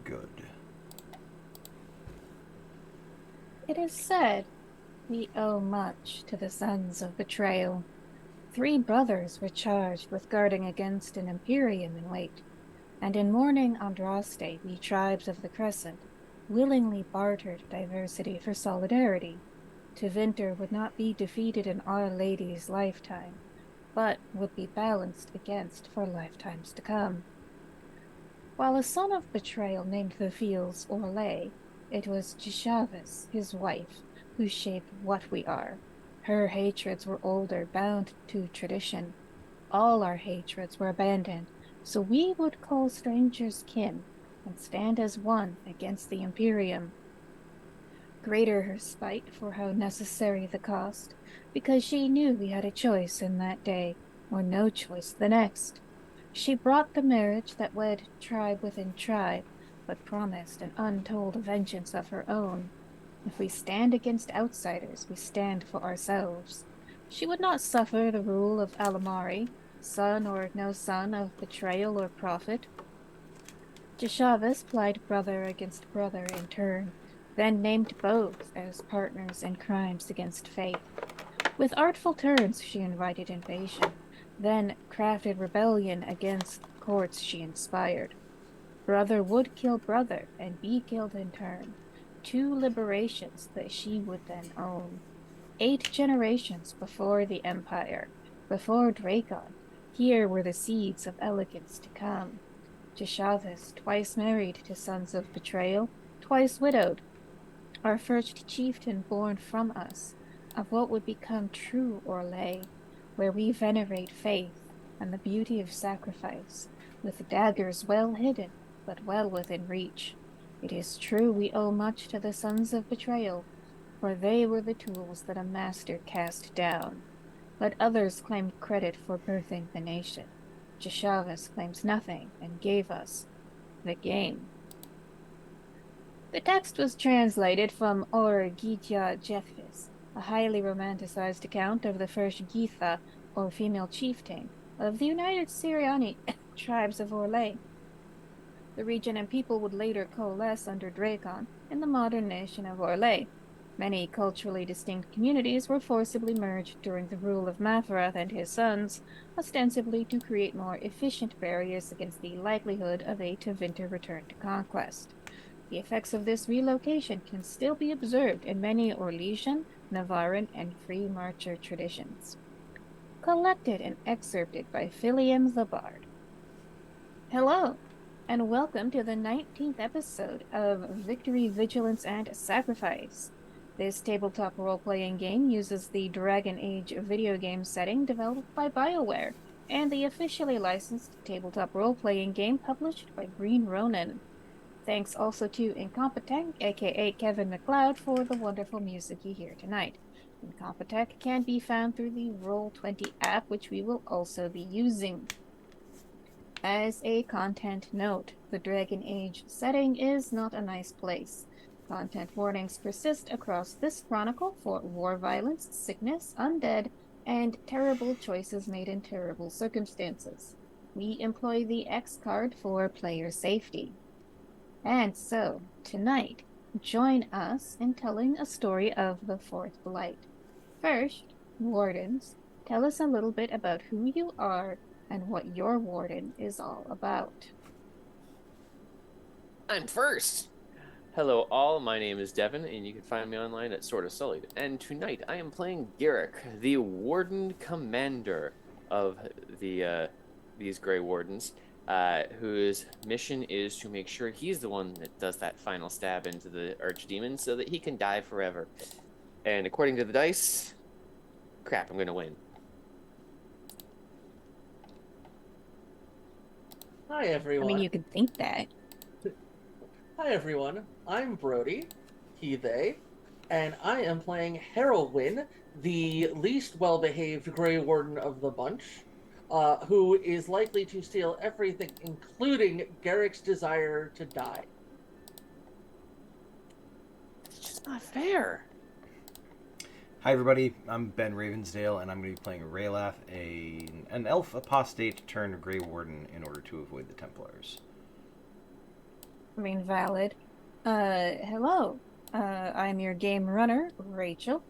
good. It is said we owe much to the sons of betrayal. Three brothers were charged with guarding against an imperium in wait, and in mourning Andraste, we tribes of the Crescent willingly bartered diversity for solidarity. Tevinter would not be defeated in Our Lady's lifetime, but would be balanced against for lifetimes to come. While a son of betrayal named the fields Orlais, it was Gishavis, his wife, who shaped what we are. Her hatreds were older, bound to tradition. All our hatreds were abandoned, so we would call strangers kin and stand as one against the Imperium. Greater her spite for how necessary the cost, because she knew we had a choice in that day, or no choice the next. She brought the marriage that wed tribe within tribe, but promised an untold vengeance of her own. If we stand against outsiders, we stand for ourselves. She would not suffer the rule of Alamari, son or no son of betrayal or profit. Jeshavas plied brother against brother in turn, then named both as partners in crimes against faith. With artful turns she invited invasion, then crafted rebellion against courts she inspired. Brother would kill brother and be killed in turn. Two liberations that she would then own. 8 generations before the Empire, before Dracon, here were the seeds of elegance to come. Jeshavas, twice married to sons of betrayal, twice widowed, our first chieftain born from us, of what would become true Orlais, where we venerate faith and the beauty of sacrifice, with daggers well hidden, but well within reach. It is true we owe much to the sons of betrayal, for they were the tools that a master cast down. But others claimed credit for birthing the nation. Jeshavas claims nothing and gave us the game. The text was translated from Or Gitya Jethvis, a highly romanticized account of the first Githa, or female chieftain, of the United Syriani tribes of Orlais. The region and people would later coalesce under Dracon in the modern nation of Orlais. Many culturally distinct communities were forcibly merged during the rule of Mathrath and his sons, ostensibly to create more efficient barriers against the likelihood of a Tevinter return to conquest. The effects of this relocation can still be observed in many Orlesian, Navaran, and Free Marcher traditions. Collected and excerpted by Philium the Bard. Hello, and welcome to the 19th episode of Victory, Vigilance, and Sacrifice. This tabletop role playing game uses the Dragon Age video game setting developed by BioWare and the officially licensed tabletop role playing game published by Green Ronin. Thanks also to Incompetech, aka Kevin McLeod, for the wonderful music you hear tonight. Incompetech can be found through the Roll20 app, which we will also be using. As a content note, the Dragon Age setting is not a nice place. Content warnings persist across this chronicle for war violence, sickness, undead, and terrible choices made in terrible circumstances. We employ the X card for player safety. And so, tonight, join us in telling a story of the Fourth Blight. First, Wardens, tell us a little bit about who you are and what your Warden is all about. I'm first. Hello, all. My name is Devin, and you can find me online at Sword of Sullied. And tonight, I am playing Garrick, the Warden Commander of these Grey Wardens, whose mission is to make sure he's the one that does that final stab into the Archdemon so that he can die forever. And according to the dice, crap, I'm gonna win. Hi I mean, everyone. you could think that. Hi everyone. I'm Brody, he they, and I am playing Heroin, the least well-behaved Grey Warden of the bunch, who is likely to steal everything, including Garrick's desire to die. It's just not fair. Hi everybody, I'm Ben Ravensdale, and I'm going to be playing Raylaf, an elf apostate turned Grey Warden in order to avoid the Templars. I mean, valid. Hello. I'm your game runner, Rachel.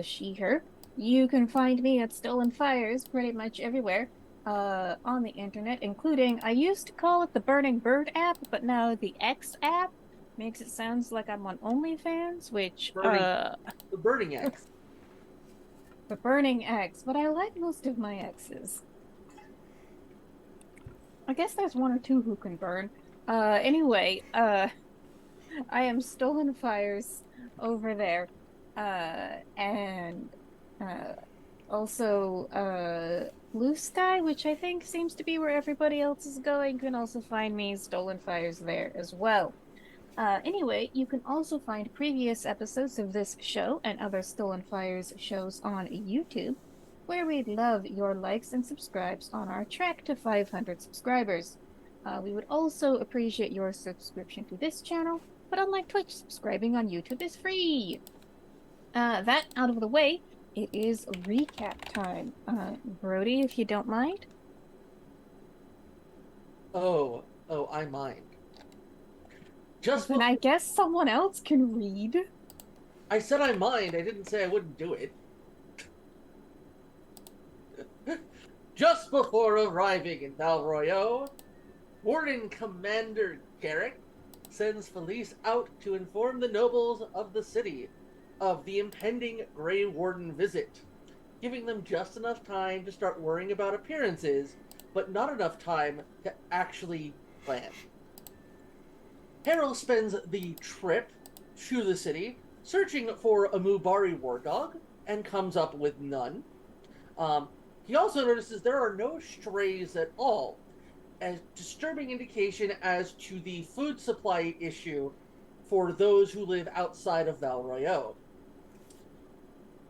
She, her. You can find me at Stolen Fires pretty much everywhere, on the internet, including, I used to call it the Burning Bird app, but now the X app makes it sounds like I'm on OnlyFans, which, Burning the Burning X. the Burning X, but I like most of my X's. I guess there's one or two who can burn. Anyway, I am Stolen Fires over there. And uh also Blue Sky, which I think seems to be where everybody else is going. You can also find me Stolen Fires there as well. Anyway, you can also find previous episodes of this show and other Stolen Fires shows on YouTube, where we'd love your likes and subscribes on our track to 500 subscribers. We would also appreciate your subscription to this channel, but unlike Twitch, subscribing on YouTube is free. That out of the way, it is recap time. Brody, if you don't mind. Oh, I mind. Just Then I guess someone else can read. I said I mind. I didn't say I wouldn't do it. Just before arriving in Valroyo, Warden Commander Garrick sends Felice out to inform the nobles of the city of the impending Grey Warden visit, giving them just enough time to start worrying about appearances, but not enough time to actually plan. Harold spends the trip to the city searching for a Mubari war dog and comes up with none. He also notices there are no strays at all, a disturbing indication as to the food supply issue for those who live outside of Valroyo.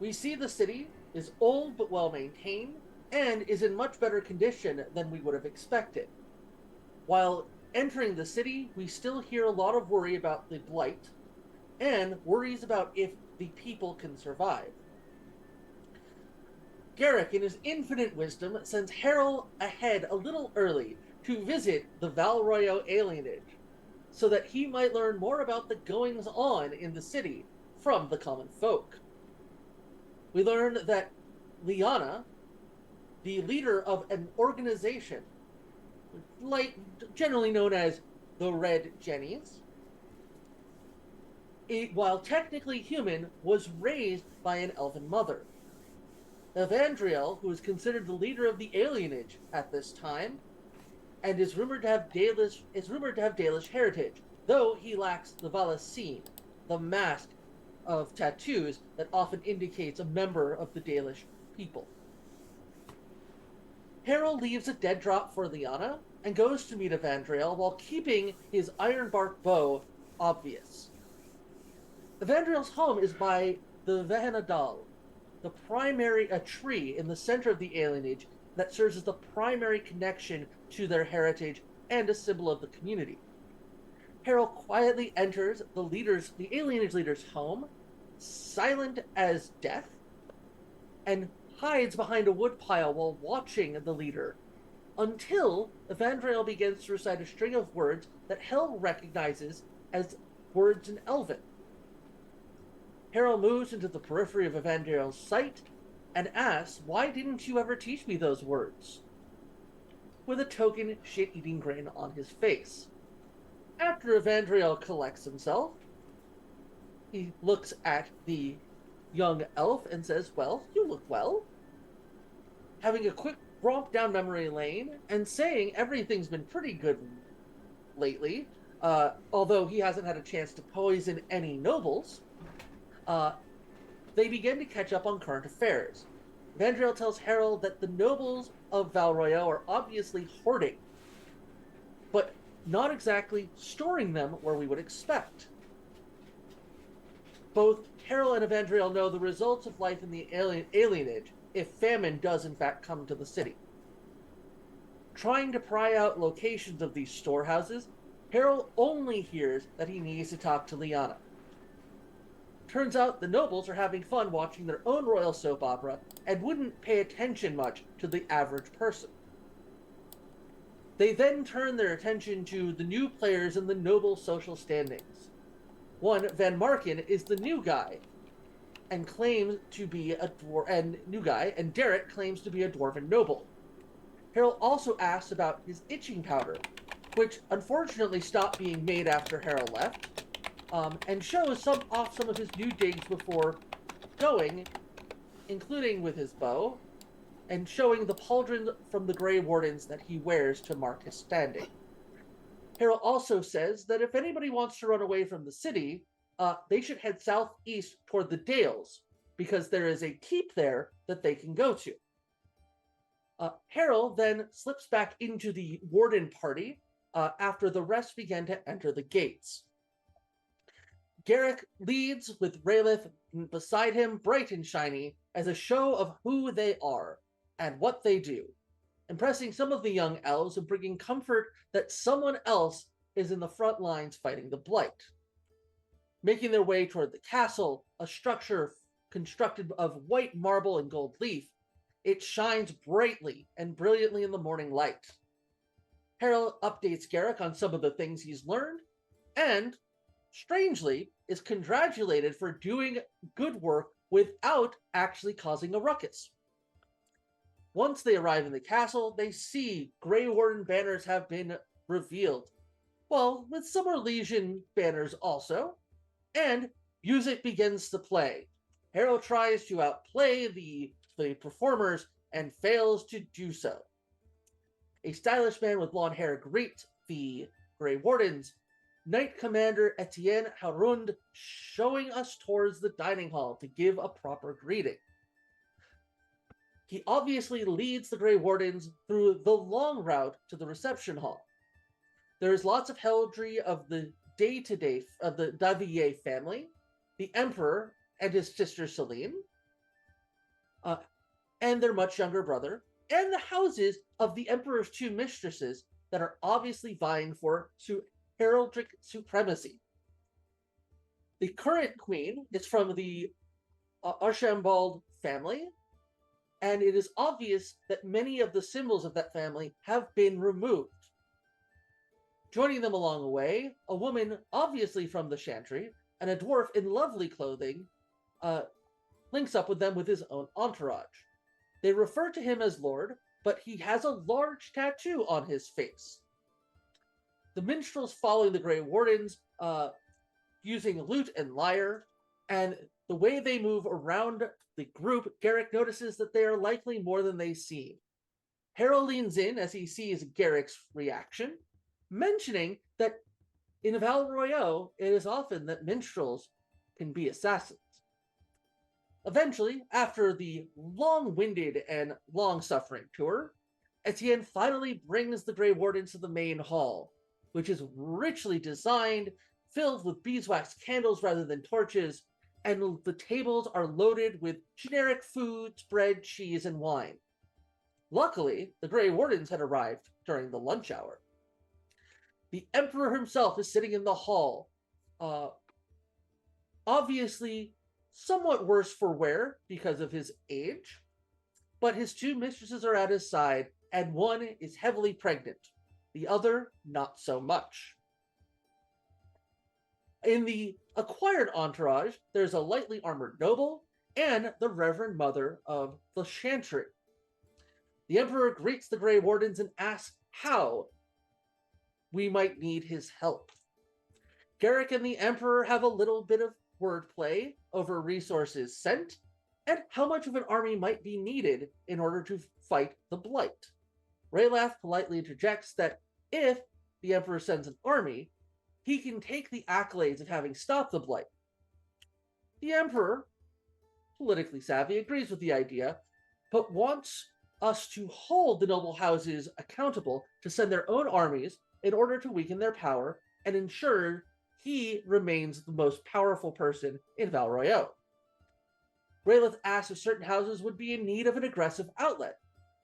We see the city is old but well maintained and is in much better condition than we would have expected. While entering the city, we still hear a lot of worry about the blight and worries about if the people can survive. Garrick, in his infinite wisdom, sends Harold ahead a little early to visit the Valroyo alienage, so that he might learn more about the goings-on in the city from the common folk. We learn that Liana, the leader of an organization, like generally known as the Red Jennies, while technically human, was raised by an elven mother. Evandriel, who is considered the leader of the alienage at this time, and is rumored to have Dalish heritage, though he lacks the Valacine, the mask of tattoos that often indicates a member of the Dalish people. Harold leaves a dead drop for Liana and goes to meet Evandriel while keeping his ironbark bow obvious. Evandriel's home is by the Vehenadal, a tree in the center of the alienage that serves as the primary connection to their heritage and a symbol of the community. Harold quietly enters the alienage leader's home, silent as death, and hides behind a woodpile while watching the leader, until Evandriel begins to recite a string of words that Harold recognizes as words in Elven. Harold moves into the periphery of Evandriel's sight and asks, "Why didn't you ever teach me those words?" with a token shit-eating grin on his face. After Evandriel collects himself, he looks at the young elf and says, "Well, you look well." Having a quick romp down memory lane and saying everything's been pretty good lately, although he hasn't had a chance to poison any nobles, they begin to catch up on current affairs. Evandriel tells Harold that the nobles of Valroyo are obviously hoarding, but not exactly storing them where we would expect. Both Harold and Evandriel know the results of life in the alienage if famine does in fact come to the city. Trying to pry out locations of these storehouses, Harold only hears that he needs to talk to Liana. Turns out the nobles are having fun watching their own royal soap opera and wouldn't pay attention much to the average person. They then turn their attention to the new players in the noble social standings. One, Van Marken, is the new guy and claims to be a and Derek claims to be a dwarven noble. Harold also asks about his itching powder, which unfortunately stopped being made after Harold left, and shows some of his new digs before going, including with his bow, and showing the pauldron from the Grey Wardens that he wears to mark his standing. Harold also says that if anybody wants to run away from the city, they should head southeast toward the Dales, because there is a keep there that they can go to. Harold then slips back into the Warden party after the rest began to enter the gates. Garrick leads with Raelith beside him, bright and shiny, as a show of who they are and what they do, impressing some of the young elves and bringing comfort that someone else is in the front lines fighting the Blight. Making their way toward the castle, a structure constructed of white marble and gold leaf, it shines brightly and brilliantly in the morning light. Harold updates Garrick on some of the things he's learned, and, strangely, is congratulated for doing good work without actually causing a ruckus. Once they arrive in the castle, they see Grey Warden banners have been revealed, well, with Summer Legion banners also, and music begins to play. Harold tries to outplay the performers and fails to do so. A stylish man with blonde hair greets the Grey Wardens, Knight Commander Etienne Harund, showing us towards the dining hall to give a proper greeting. He obviously leads the Grey Wardens through the long route to the reception hall. There is lots of heraldry of the day-to-day of the Davillier family, the Emperor and his sister Celine, and their much younger brother, and the houses of the Emperor's two mistresses that are obviously vying for heraldic supremacy. The current queen is from the Archambault family, and it is obvious that many of the symbols of that family have been removed. Joining them along the way, a woman obviously from the Chantry, and a dwarf in lovely clothing links up with them with his own entourage. They refer to him as Lord, but he has a large tattoo on his face. The minstrels following the Grey Wardens, using lute and lyre, and the way they move around the group, Garrick notices that they are likely more than they seem. Harold leans in as he sees Garrick's reaction, mentioning that in Val Royeaux, it is often that minstrels can be assassins. Eventually, after the long-winded and long-suffering tour, Etienne finally brings the Grey Wardens to the main hall, which is richly designed, filled with beeswax candles rather than torches, and the tables are loaded with generic foods, bread, cheese, and wine. Luckily, the Grey Wardens had arrived during the lunch hour. The Emperor himself is sitting in the hall, obviously somewhat worse for wear because of his age, but his two mistresses are at his side, and one is heavily pregnant, the other not so much. In the acquired entourage, there's a lightly armored noble and the Reverend Mother of the Chantry. The Emperor greets the Grey Wardens and asks how we might need his help. Garrick and the Emperor have a little bit of wordplay over resources sent and how much of an army might be needed in order to fight the Blight. Raelith politely interjects that if the Emperor sends an army, he can take the accolades of having stopped the Blight. The Emperor, politically savvy, agrees with the idea, but wants us to hold the noble houses accountable to send their own armies in order to weaken their power and ensure he remains the most powerful person in Val Royeaux. Raelith asks if certain houses would be in need of an aggressive outlet,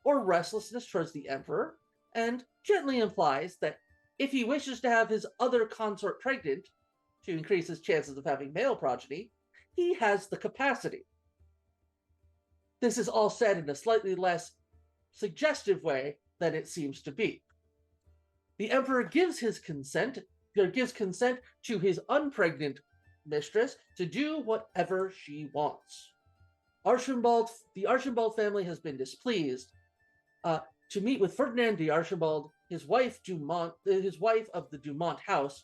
or restlessness towards the Emperor, and gently implies that if he wishes to have his other consort pregnant, to increase his chances of having male progeny, he has the capacity. This is all said in a slightly less suggestive way than it seems to be. The emperor gives consent to his unpregnant mistress to do whatever she wants. The Archibald family has been displeased. To meet with Ferdinand de Archibald, his wife of the Dumont house,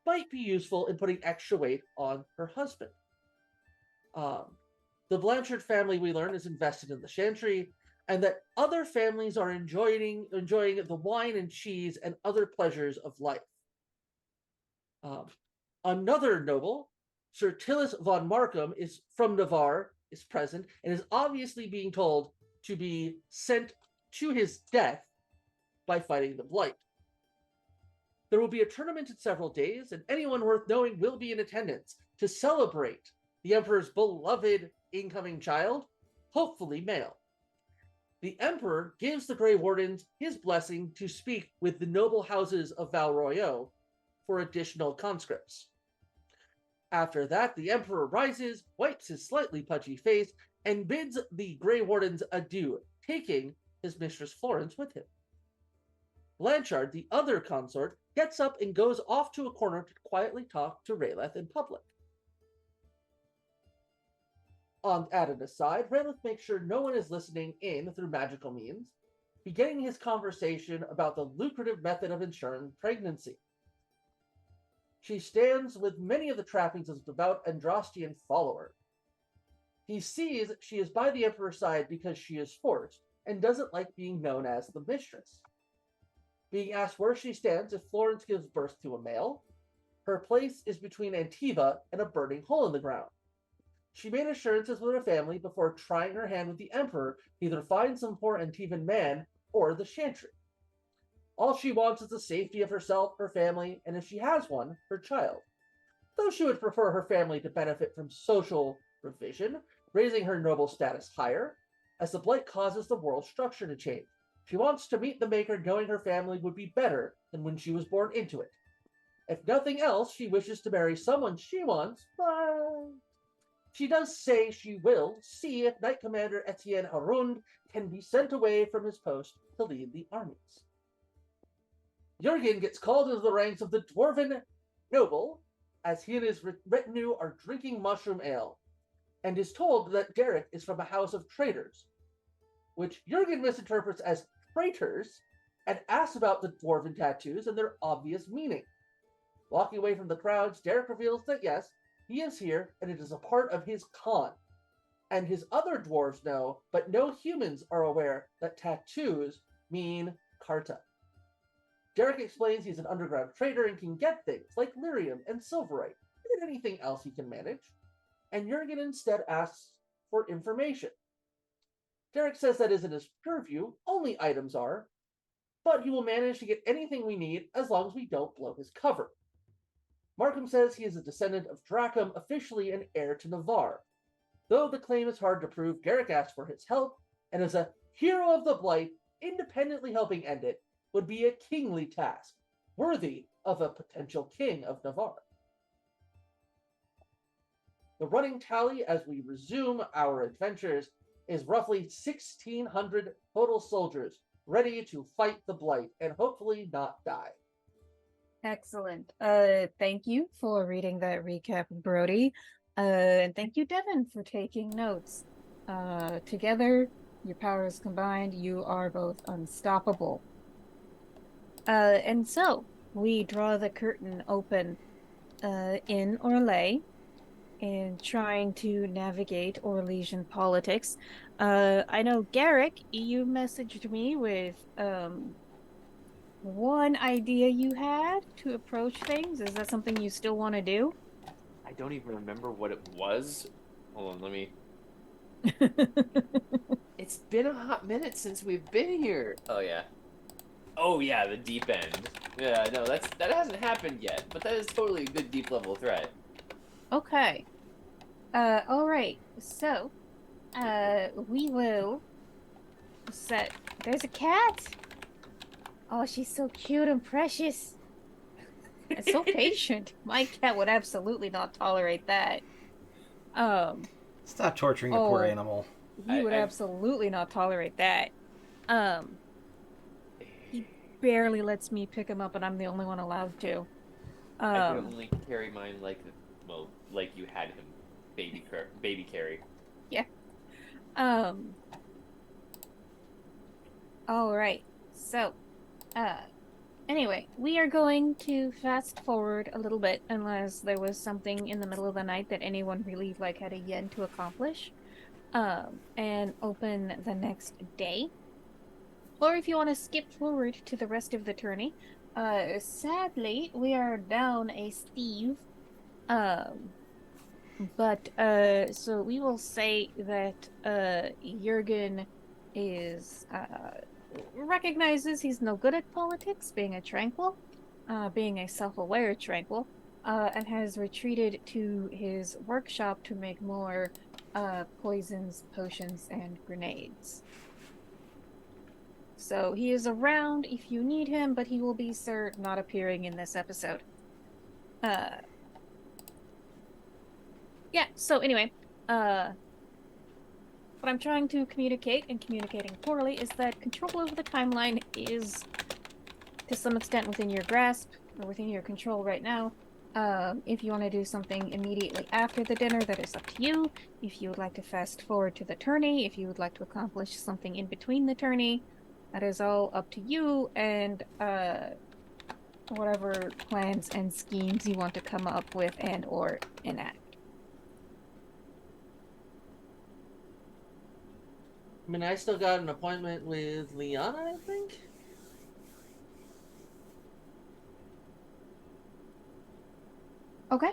might be useful in putting extra weight on her husband. The Blanchard family, we learn, is invested in the Chantry, and that other families are enjoying the wine and cheese and other pleasures of life. Another noble, Sir Tillis von Markham, is from Navarre, is present, and is obviously being told to be sent to his death by fighting the Blight. There will be a tournament in several days, and anyone worth knowing will be in attendance to celebrate the Emperor's beloved incoming child, hopefully male. The Emperor gives the Grey Wardens his blessing to speak with the noble houses of Valroyaux for additional conscripts. After that, the Emperor rises, wipes his slightly pudgy face, and bids the Grey Wardens adieu, taking his mistress Florence with him. Blanchard, the other consort, gets up and goes off to a corner to quietly talk to Raeleth in public. At an aside, Raeleth makes sure no one is listening in through magical means, beginning his conversation about the lucrative method of ensuring pregnancy. She stands with many of the trappings of a devout Andrastian follower. He sees she is by the Emperor's side because she is forced, and doesn't like being known as the mistress. Being asked where she stands if Florence gives birth to a male, her place is between Antiva and a burning hole in the ground. She made assurances with her family before trying her hand with the Emperor to either find some poor Antivan man or the Chantry. All she wants is the safety of herself, her family, and if she has one, her child. Though she would prefer her family to benefit from social revision, raising her noble status higher, as the Blight causes the world structure to change. She wants to meet the Maker knowing her family would be better than when she was born into it. If nothing else, she wishes to marry someone she wants, but she does say she will see if Knight Commander Etienne Arund can be sent away from his post to lead the armies. Jurgen gets called into the ranks of the Dwarven noble as he and his retinue are drinking mushroom ale, and is told that Derek is from a house of traitors, which Jurgen misinterprets as traitors and asks about the Dwarven tattoos and their obvious meaning. Walking away from the crowds, Derek reveals that yes, he is here and it is a part of his con. And his other dwarves know, but no humans are aware that tattoos mean Karta. Derek explains he's an underground trader and can get things like lyrium and silverite, and anything else he can manage. And Jurgen instead asks for information. Derek says that isn't his purview, only items are, but he will manage to get anything we need as long as we don't blow his cover. Markham says he is a descendant of Dracum, officially an heir to Navarre. Though the claim is hard to prove, Derek asks for his help, and as a hero of the Blight, independently helping end it would be a kingly task, worthy of a potential king of Navarre. The running tally as we resume our adventures is roughly 1,600 total soldiers ready to fight the Blight and hopefully not die. Excellent. Thank you for reading that recap, Brody. And thank you, Devin, for taking notes. Together, your powers combined, you are both unstoppable. And so, we draw the curtain open in Orlais in trying to navigate Orlesian politics. I know, Garrick, you messaged me with one idea you had to approach things. Is that something you still want to do? I don't even remember what it was. Hold on, let me. It's been a hot minute since we've been here. Oh yeah, the deep end. Yeah, no, that hasn't happened yet, but that is totally a good deep level threat. Okay. All right. So, we will set. There's a cat. Oh, she's so cute and precious. And so patient. My cat would absolutely not tolerate that. Stop torturing the poor animal. He would absolutely not tolerate that. barely lets me pick him up, and I'm the only one allowed to. I could only carry mine like you had him, baby carry. Yeah. All right. So, anyway, we are going to fast forward a little bit unless there was something in the middle of the night that anyone really like had a yen to accomplish. And open the next day. Or if you want to skip forward to the rest of the tourney, sadly, we are down a Steve. Um, but so we will say that Jurgen is recognizes he's no good at politics, being a tranquil, being a self-aware tranquil, and has retreated to his workshop to make more poisons, potions, and grenades. So he is around if you need him, but he will be, sir, not appearing in this episode. Yeah, so anyway, what I'm trying to communicate, and communicating poorly, is that control over the timeline is to some extent within your grasp, or within your control right now. If you want to do something immediately after the dinner, that is up to you. If you would like to fast forward to the tourney, if you would like to accomplish something in between the tourney, that is all up to you, and whatever plans and schemes you want to come up with and or enact. I mean, I still got an appointment with Liana, I think. Okay.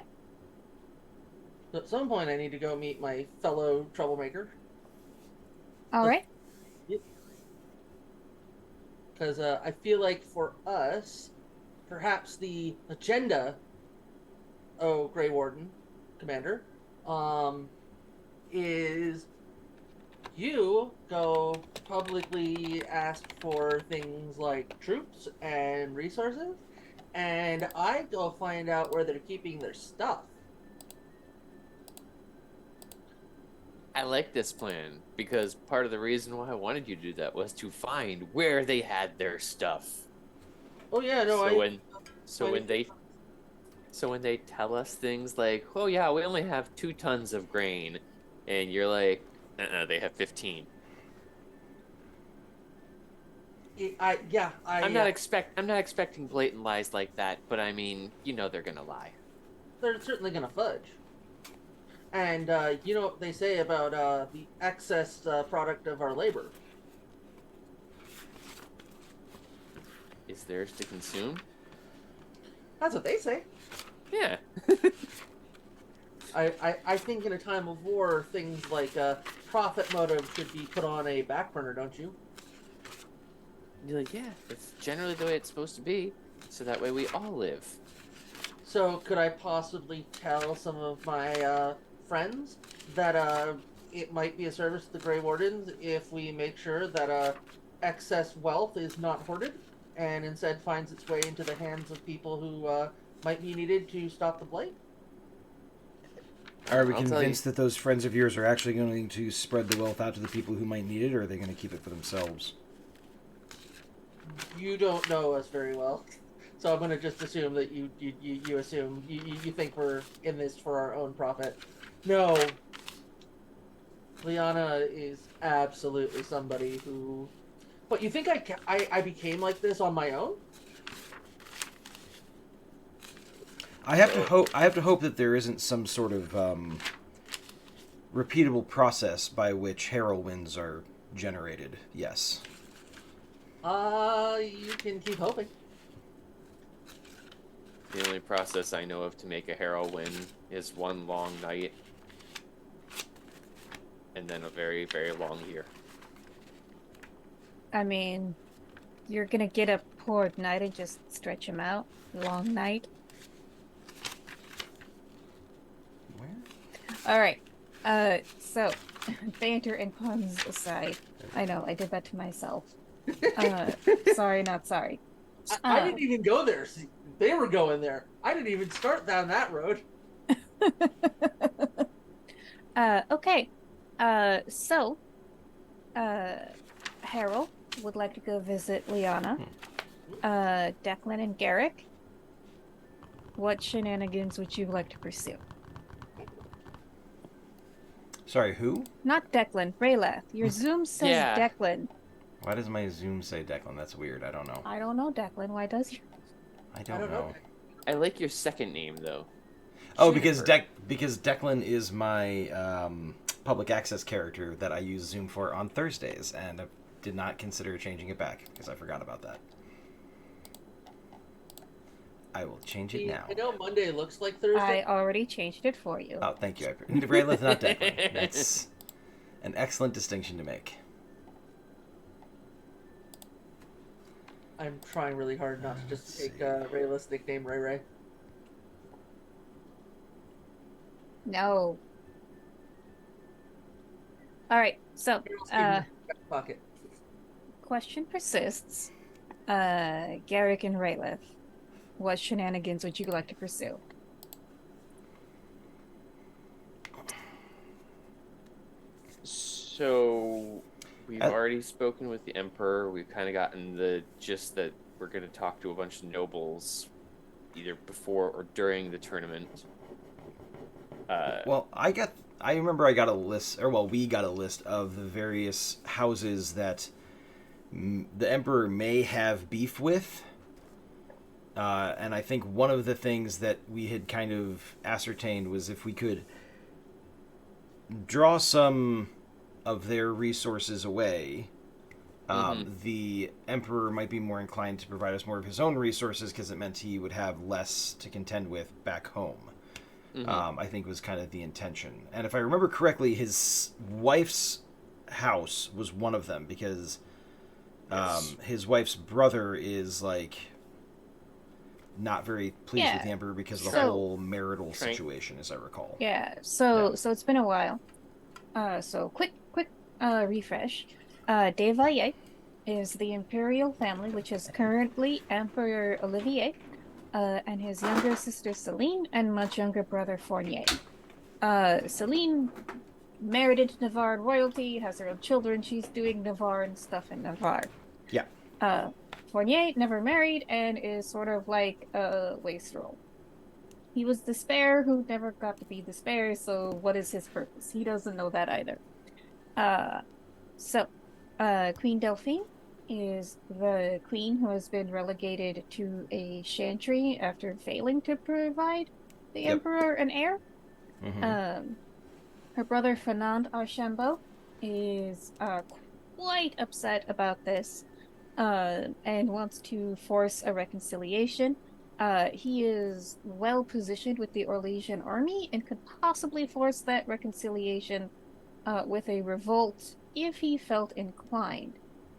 So at some point, I need to go meet my fellow troublemaker. All right. Because I feel like for us, perhaps the agenda, Grey Warden, Commander, is you go publicly ask for things like troops and resources, and I go find out where they're keeping their stuff. I like this plan because part of the reason why I wanted you to do that was to find where they had their stuff. Oh yeah, no, So when they tell us things like, "Oh yeah, we only have 2 tons of grain," and you're like, they have 15. I'm not expecting blatant lies like that, but I mean, they're gonna lie. They're certainly gonna fudge. And you know what they say about the excess product of our labor? Is theirs to consume? That's what they say. Yeah. I think in a time of war, things like profit motive should be put on a back burner, don't you? You're like, yeah, it's generally the way it's supposed to be, so that way we all live. So could I possibly tell some of my friends that it might be a service to the Grey Wardens if we make sure that excess wealth is not hoarded and instead finds its way into the hands of people who might be needed to stop the blight? Are we convinced that those friends of yours are actually going to spread the wealth out to the people who might need it, or are they going to keep it for themselves? You don't know us very well, so I'm going to just assume that you assume you think we're in this for our own profit. No, Liana is absolutely somebody who. But you think I became like this on my own? I have to hope that there isn't some sort of repeatable process by which heroines are generated. Yes. You can keep hoping. The only process I know of to make a heroine is one long night, and then a very, very long year. I mean, you're gonna get a poor night and just stretch him out. Long night. Where? All right. So, banter and puns aside, I know I did that to myself. Sorry, not sorry. I didn't even go there. See, they were going there. I didn't even start down that road. Okay. So, Harold would like to go visit Liana. Declan and Garrick, what shenanigans would you like to pursue? Sorry, who? Not Declan, Raylath. Your Zoom says Yeah. Declan. Why does my Zoom say Declan? That's weird. I don't know. I don't know, Declan. Why does you? I don't know. I like your second name though. Oh, because Jennifer. Declan is my public access character that I use Zoom for on Thursdays, and I did not consider changing it back because I forgot about that. I will change it now. I know Monday looks like Thursday. I already changed it for you. Oh, thank you. Raylath, not Declan. That's an excellent distinction to make. I'm trying really hard not to just take Rayla's nickname Ray Ray. No. All right. So, Daryl's keeping it in his back pocket. question persists. Garrick and Raylath, what shenanigans would you like to pursue? So we've already spoken with the Emperor. We've kind of gotten the gist that we're going to talk to a bunch of nobles either before or during the tournament. Well, I remember I got a list, or well, we got a list of the various houses that the Emperor may have beef with. And I think one of the things that we had kind of ascertained was if we could draw some of their resources away, the Emperor might be more inclined to provide us more of his own resources because it meant he would have less to contend with back home. I think was kind of the intention. And if I remember correctly, his wife's house was one of them because his wife's brother is like not very pleased with the Emperor because of the whole marital situation, as I recall. Yeah. So it's been a while. So quick refresh. De Valle is the imperial family, which is currently Emperor Olivier, and his younger sister Celine, and much younger brother Fournier. Celine married into Navarre royalty, has her own children. She's doing Navarre and stuff in Navarre. Yeah. Fournier never married and is sort of like a wastrel. He was the spare who never got to be the spare, so what is his purpose? He doesn't know that either. Queen Delphine is the queen who has been relegated to a chantry after failing to provide the emperor an heir. Her brother Fernand Archambault is quite upset about this and wants to force a reconciliation. He is well positioned with the Orlesian army and could possibly force that reconciliation with a revolt if he felt inclined,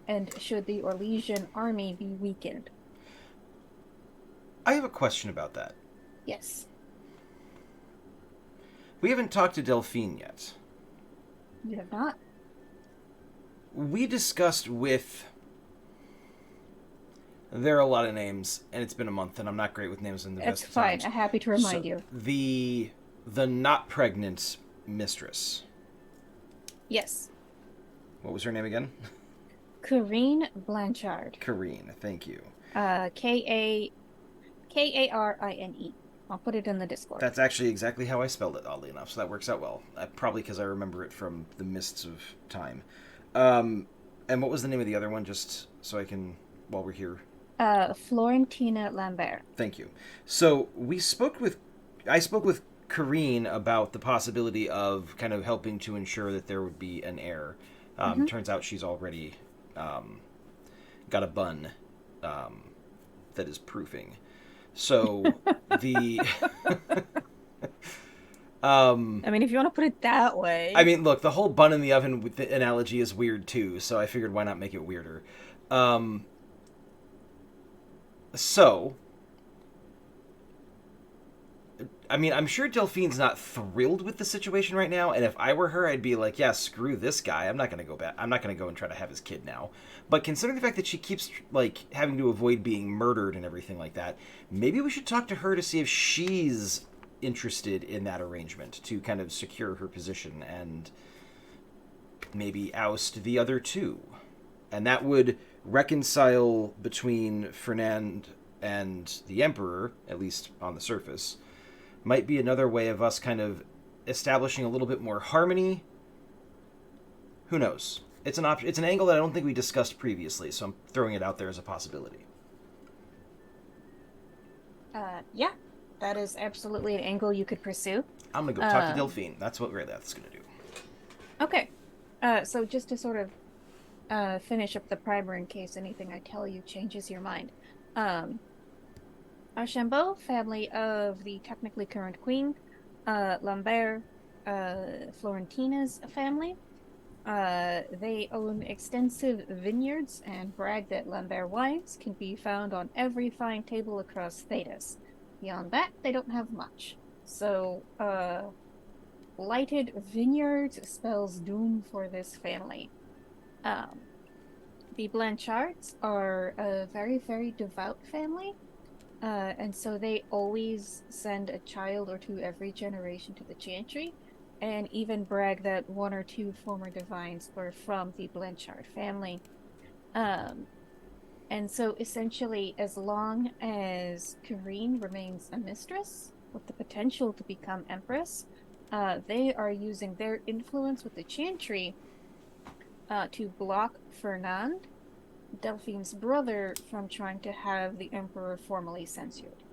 and should the Orlesian army be weakened. I have a question about that. Yes. We haven't talked to Delphine yet. You have not? We discussed with... There are a lot of names, and it's been a month, and I'm not great with names in the best of times. It's fine. I'm happy to remind you. The not pregnant mistress. Yes. What was her name again? Corinne Blanchard. Corinne, thank you. Karine. I'll put it in the Discord. That's actually exactly how I spelled it, oddly enough, so that works out well. Probably because I remember it from the mists of time. And what was the name of the other one, just so I can, while we're here? Florentina Lambert. Thank you. So I spoke with Corinne about the possibility of kind of helping to ensure that there would be an heir. Turns out she's already got a bun that is proofing. So the I mean, if you want to put it that way. I mean, look, the whole bun in the oven with the analogy is weird too, so I figured why not make it weirder. So I mean, I'm sure Delphine's not thrilled with the situation right now, and if I were her, I'd be like, yeah, screw this guy. I'm not going to go back. I'm not going to go and try to have his kid now. But considering the fact that she keeps, like, having to avoid being murdered and everything like that, maybe we should talk to her to see if she's interested in that arrangement to kind of secure her position and maybe oust the other two. And that would reconcile between Fernand and the Emperor, at least on the surface. Might be another way of us kind of establishing a little bit more harmony. Who knows? It's an option. It's an angle that I don't think we discussed previously, so I'm throwing it out there as a possibility. Yeah, that is absolutely an angle you could pursue. I'm gonna go talk to Delphine. That's what Rayleth's gonna do. Okay. So just to sort of finish up the primer in case anything I tell you changes your mind. Archambault, family of the technically current queen, Lambert, Florentina's family. They own extensive vineyards and brag that Lambert wines can be found on every fine table across Thedas. Beyond that, they don't have much. So, blighted vineyards spells doom for this family. The Blanchards are a very, very devout family. And so they always send a child or two every generation to the Chantry, and even brag that one or two former divines were from the Blanchard family. And so essentially, as long as Karine remains a mistress with the potential to become empress, they are using their influence with the Chantry to block Fernand, Delphine's brother, from trying to have the emperor formally censured.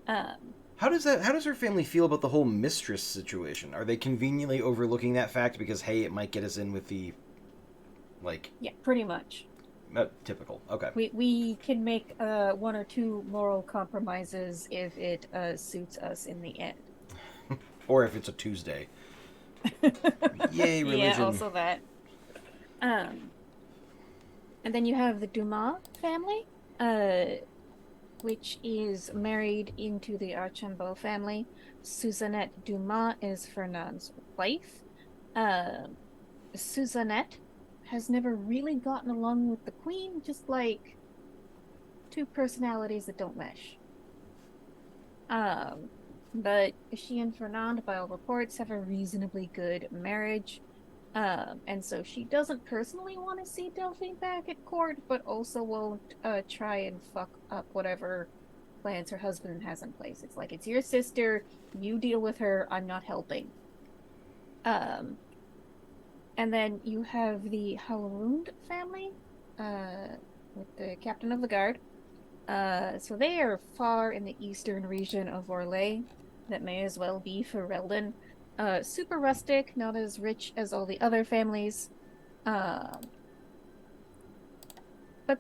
How does her family feel about the whole mistress situation? Are they conveniently overlooking that fact because, hey, it might get us in with the, Yeah, pretty much. Typical. Okay. We can make one or two moral compromises if it suits us in the end. Or if it's a Tuesday. Yay, religion. Yeah, also that. And then you have the Dumas family, which is married into the Archambault family. Suzannette Dumas is Fernand's wife. Suzannette has never really gotten along with the queen, just like two personalities that don't mesh. But she and Fernand, by all reports, have a reasonably good marriage. And so she doesn't personally want to see Delphine back at court, but also won't try and fuck up whatever plans her husband has in place. It's like, it's your sister, you deal with her, I'm not helping. And then you have the Halrund family, with the captain of the guard. So they are far in the eastern region of Orlais. That may as well be Ferelden. Super rustic, not as rich as all the other families. But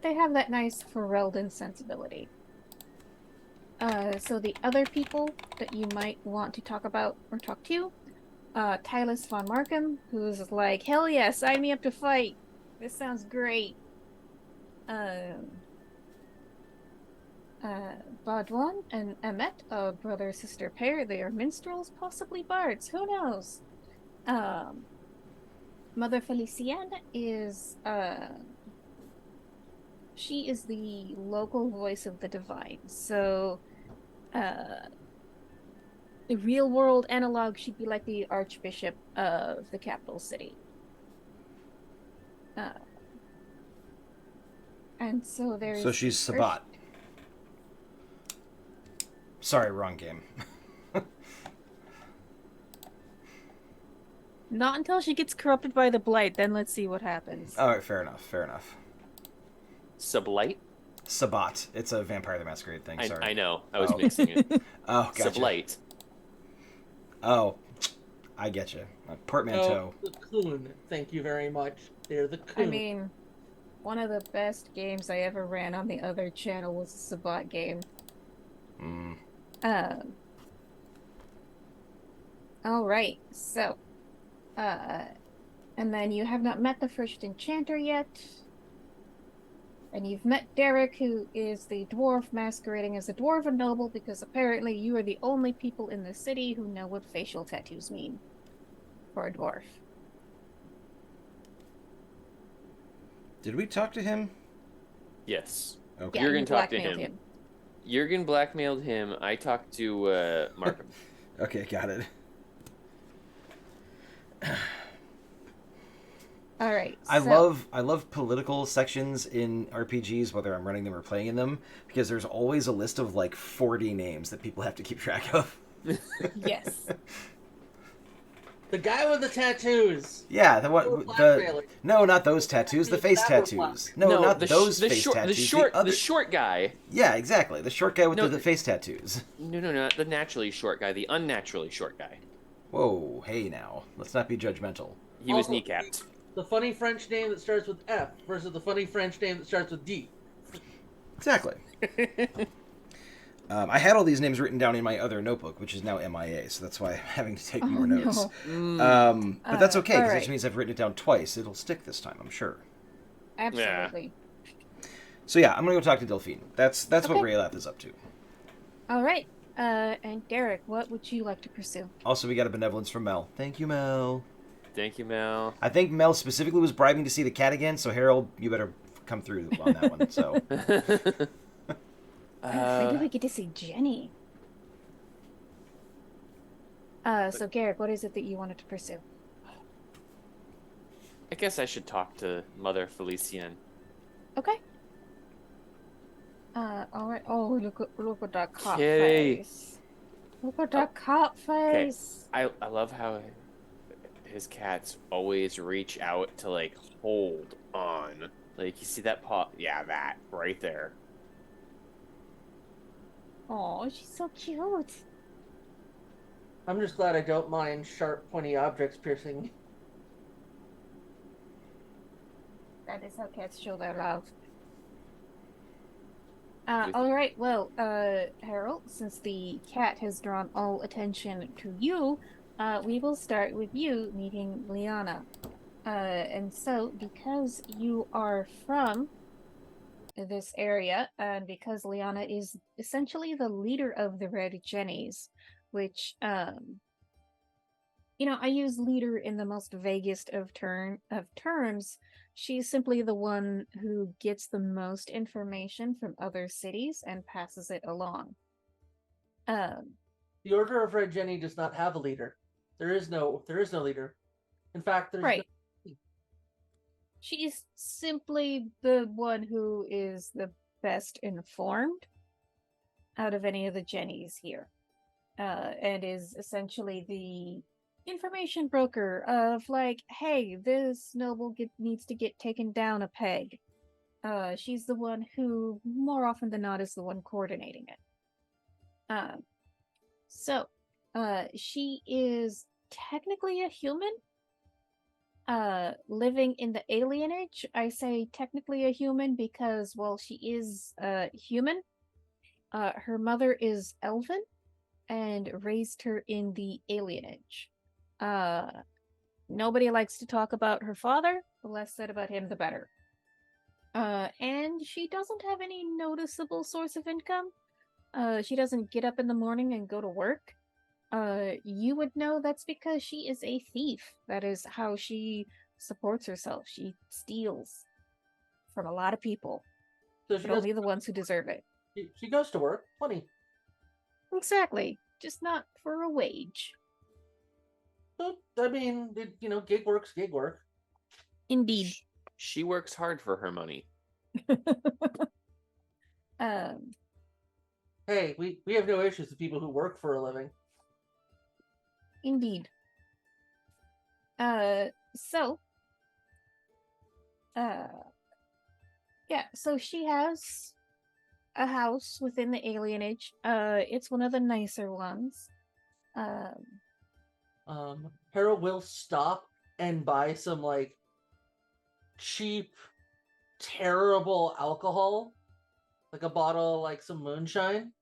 they have that nice Ferelden sensibility. So the other people that you might want to talk about or talk to, Tylus von Markham, who's like, hell yeah, sign me up to fight. This sounds great. Baudouin and Emmet, a brother-sister pair. They are minstrels, possibly bards. Who knows? Mother Felicienne is, she is the local voice of the divine. So, the real-world analog, she'd be like the Archbishop of the capital city. And so there's... So she's Sabat. Sorry, wrong game. Not until she gets corrupted by the blight, then let's see what happens. Alright, fair enough. Sublight? Sabat. It's a Vampire the Masquerade thing, sorry. I know. I was mixing it. Oh, gotcha. Sublight. Oh, I get you. Portmanteau. Oh, the Coon. Thank you very much. They're the Coon. I mean, one of the best games I ever ran on the other channel was a Sabat game. Alright, so, and then you have not met the first enchanter yet, and you've met Derek, who is the dwarf masquerading as a dwarven noble, because apparently you are the only people in the city who know what facial tattoos mean for a dwarf. Did we talk to him? Yes. Okay. Yeah, Jurgen you talked to blackmailed him. Jurgen blackmailed him. I talked to Markham. Okay, got it. All right. I So, love political sections in RPGs, whether I'm running them or playing in them, because there's always a list of like 40 names that people have to keep track of. yes. The guy with the tattoos. Yeah, Or the blackmailing. no, not those tattoos, the face That were black. tattoos. No, not those the face short, tattoos. The other, the short guy. yeah, exactly, the short guy with No, the face tattoos. no, not the naturally short guy, the unnaturally short guy. Whoa, hey now, let's not be judgmental. He was Also, kneecapped. the funny French name that starts with F versus the funny French name that starts with D. Exactly. I had all these names written down in my other notebook, which is now MIA, so that's why I'm having to take Oh, more notes. no. But that's okay, because alright. which means I've written it down twice. It'll stick this time, I'm sure. Absolutely. So yeah, I'm gonna go talk to Delphine. That's what Okay. Raylath is up to. All right. And Derek, what would you like to pursue? Also, we got a benevolence from Mel. Thank you, Mel. Thank you, Mel. I think Mel specifically was bribing to see the cat again, so Harold, you better come through on that one. So When did we get to see Jenny? So Garrick, what is it that you wanted to pursue? I guess I should talk to Mother Felician. Okay. All right. Oh, look at that cop Kitty. face. Look at that cop face. I love how his cats always reach out to like hold on. Like you see that paw? Yeah, that right there. Oh, she's so cute. I'm just glad I don't mind sharp, pointy objects piercing. That is how cats show their love. All right. Well, Harold, since the cat has drawn all attention to you, we will start with you meeting Liana. And so, because you are from this area, and because Liana is essentially the leader of the Red Jennies, which, I use leader in the most vaguest of terms. She's simply the one who gets the most information from other cities and passes it along. The Order of Red Jenny does not have a leader. There is no leader. In fact, there's Right. She's simply the one who is the best informed out of any of the Jennies here, and is essentially the information broker of like, hey, this noble needs to get taken down a peg. She's the one who, more often than not, is the one coordinating it. So, she is technically a human, living in the alienage. I say technically a human because, well, she is human. Her mother is elven and raised her in the alienage. Nobody likes to talk about her father. The less said about him, the better. And she doesn't have any noticeable source of income. She doesn't get up in the morning and go to work. You would know that's because she is a thief. That is how she supports herself. She steals from a lot of people, So but only the ones who deserve it. she goes to work. Funny. Exactly. Just not for a wage. But, I mean, gig work's gig work. Indeed. She works hard for her money. Hey, we have no issues with people who work for a living. Indeed. So, so she has a house within the alienage. It's one of the nicer ones. Harold will stop and buy some like cheap, terrible alcohol, like a bottle of like some moonshine.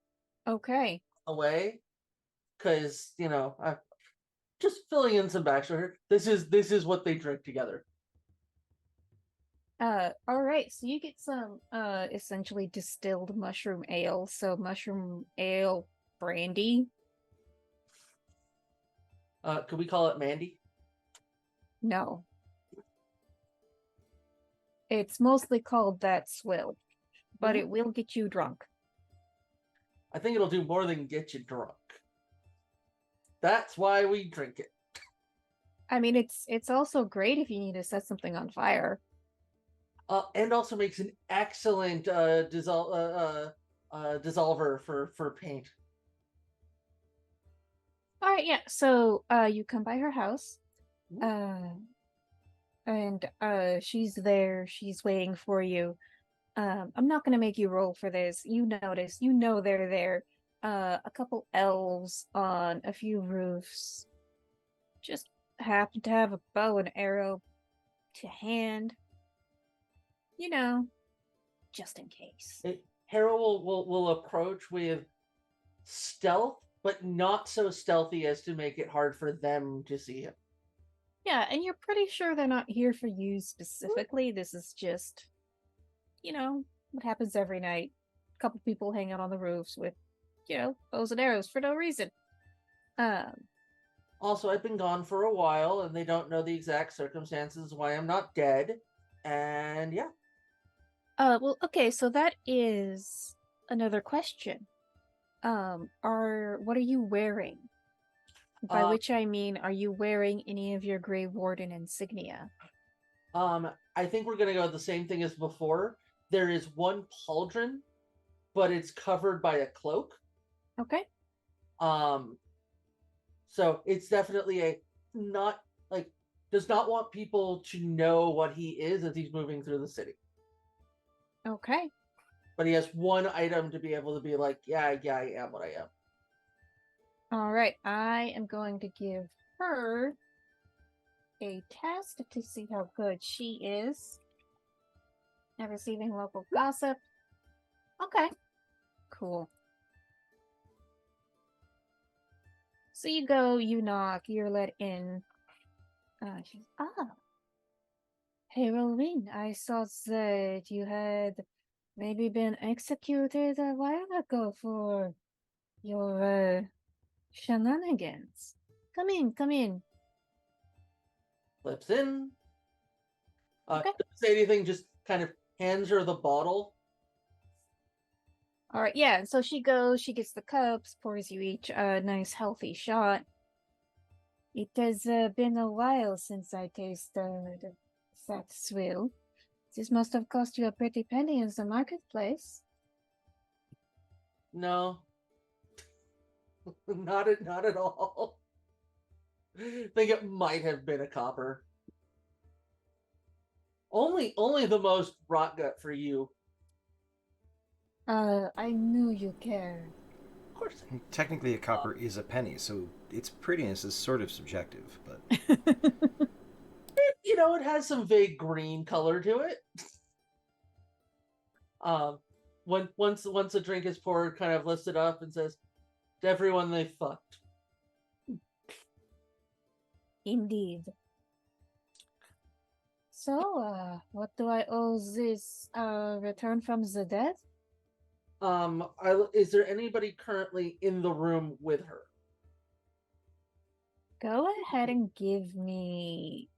Okay. Away, because I'm just filling in some backstory. This is what they drink together. All right. So you get some essentially distilled mushroom ale. So mushroom ale brandy. Could we call it Mandy? No. It's mostly called that swill, but it will get you drunk. I think it'll do more than get you drunk. That's why we drink it. I mean, it's also great if you need to set something on fire. And also makes an excellent dissolver for paint. All right, yeah. So, you come by her house, uh, and she's there. She's waiting for you. I'm not gonna make you roll for this. You notice, you know they're there. A couple elves on a few roofs just happen to have a bow and arrow to hand. You know, just in case. Harold will approach with stealth, but not so stealthy as to make it hard for them to see him. Yeah, and you're pretty sure they're not here for you specifically. This is just, what happens every night. A couple people hang out on the roofs with, bows and arrows for no reason. Um, Also, I've been gone for a while, and they don't know the exact circumstances why I'm not dead. And yeah. well, okay, so that is another question. What are you wearing? By which I mean, are you wearing any of your Grey Warden insignia? I think we're gonna go the same thing as before. There is one pauldron, but it's covered by a cloak. Okay. So it's definitely not like does not want people to know what he is as he's moving through the city. Okay. But he has one item to be able to be like, yeah, I am what I am. All right, I am going to give her a test to see how good she is at receiving local gossip. Okay, cool. So you go, you knock, you're let in. Hey, Rolwyn, I saw that you had maybe been executed a while ago for your shenanigans. Come in, come in. Flips in. Okay. Doesn't say anything, just kind of hands her the bottle. All right, yeah. And so she goes, she gets the cups, pours you each a nice healthy shot. It has been a while since I tasted that swill. This must have cost you a pretty penny in the marketplace. No. not at all. I think it might have been a copper. Only the most rot gut for you. I knew you cared. Of course. Technically, a copper is a penny, so its prettiness is sort of subjective, but It has some vague green color to it. Once a drink is poured, kind of lifts it up and says, "To everyone they fucked." Indeed. So, what do I owe this return from the dead? Is there anybody currently in the room with her? Go ahead and give me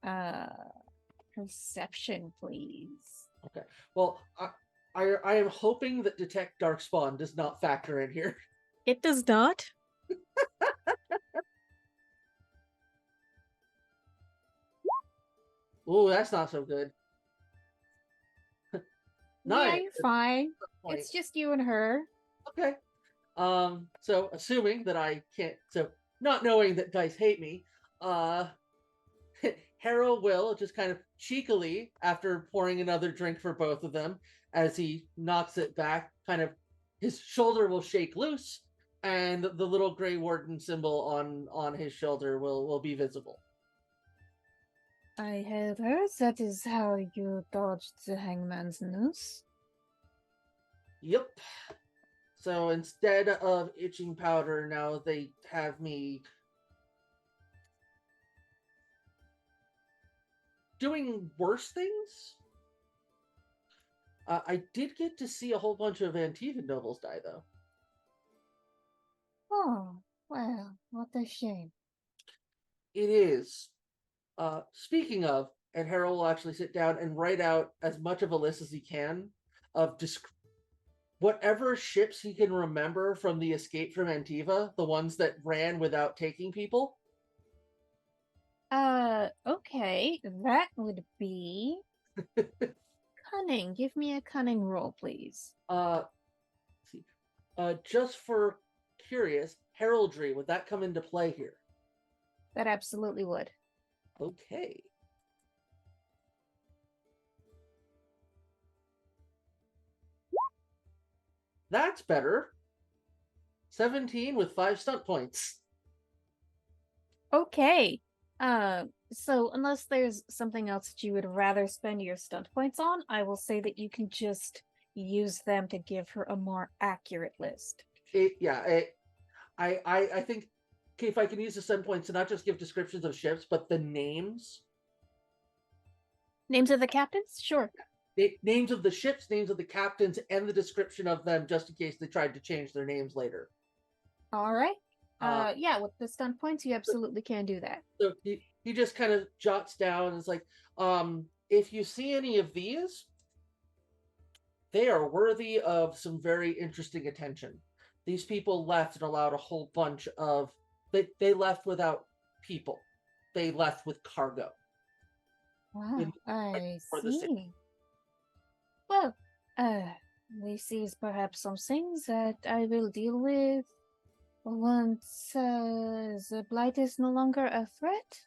perception, please. Okay. Well, I am hoping that detect darkspawn does not factor in here. It does not. Ooh, that's not so good. Yeah, Nine. you're fine. It's just you and her. Okay. So assuming that I can't, so not knowing that dice hate me, Harold will just kind of cheekily, after pouring another drink for both of them, as he knocks it back, kind of his shoulder will shake loose, and the little Grey Warden symbol on his shoulder will be visible. I have heard that is how you dodged the hangman's noose. Yep. So instead of itching powder, now they have me doing worse things. I did get to see a whole bunch of Antivan nobles die, though. Oh, well, what a shame. It is. Speaking of, and Harold will actually sit down and write out as much of a list as he can of whatever ships he can remember from the escape from Antiva, the ones that ran without taking people. Okay, that would be cunning. Give me a cunning roll, please. Let's see. Just for curious, heraldry, would that come into play here? That absolutely would. Okay. That's better. 17 with 5 stunt points. Okay. So unless there's something else that you would rather spend your stunt points on, I will say that you can just use them to give her a more accurate list. I think okay, if I can use the stunt points to not just give descriptions of ships, but the names. Names of the captains? Sure. Names of the ships, names of the captains, and the description of them, just in case they tried to change their names later. All right. Yeah, with the stunt points, you absolutely can do that. So he just kind of jots down and is like, if you see any of these, they are worthy of some very interesting attention. These people left and allowed a whole bunch of they left without people. They left with cargo. Wow, I for the city. see. Well, this is perhaps something that I will deal with once the blight is no longer a threat.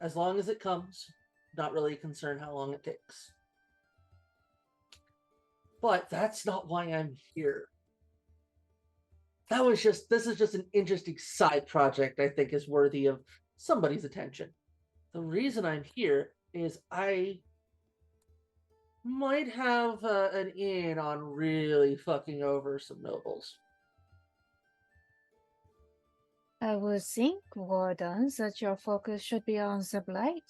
As long as it comes, not really concerned how long it takes. But that's not why I'm here. This is just an interesting side project I think is worthy of somebody's attention. The reason I'm here is I might have an in on really fucking over some nobles. I would think, Warden, that your focus should be on the blight.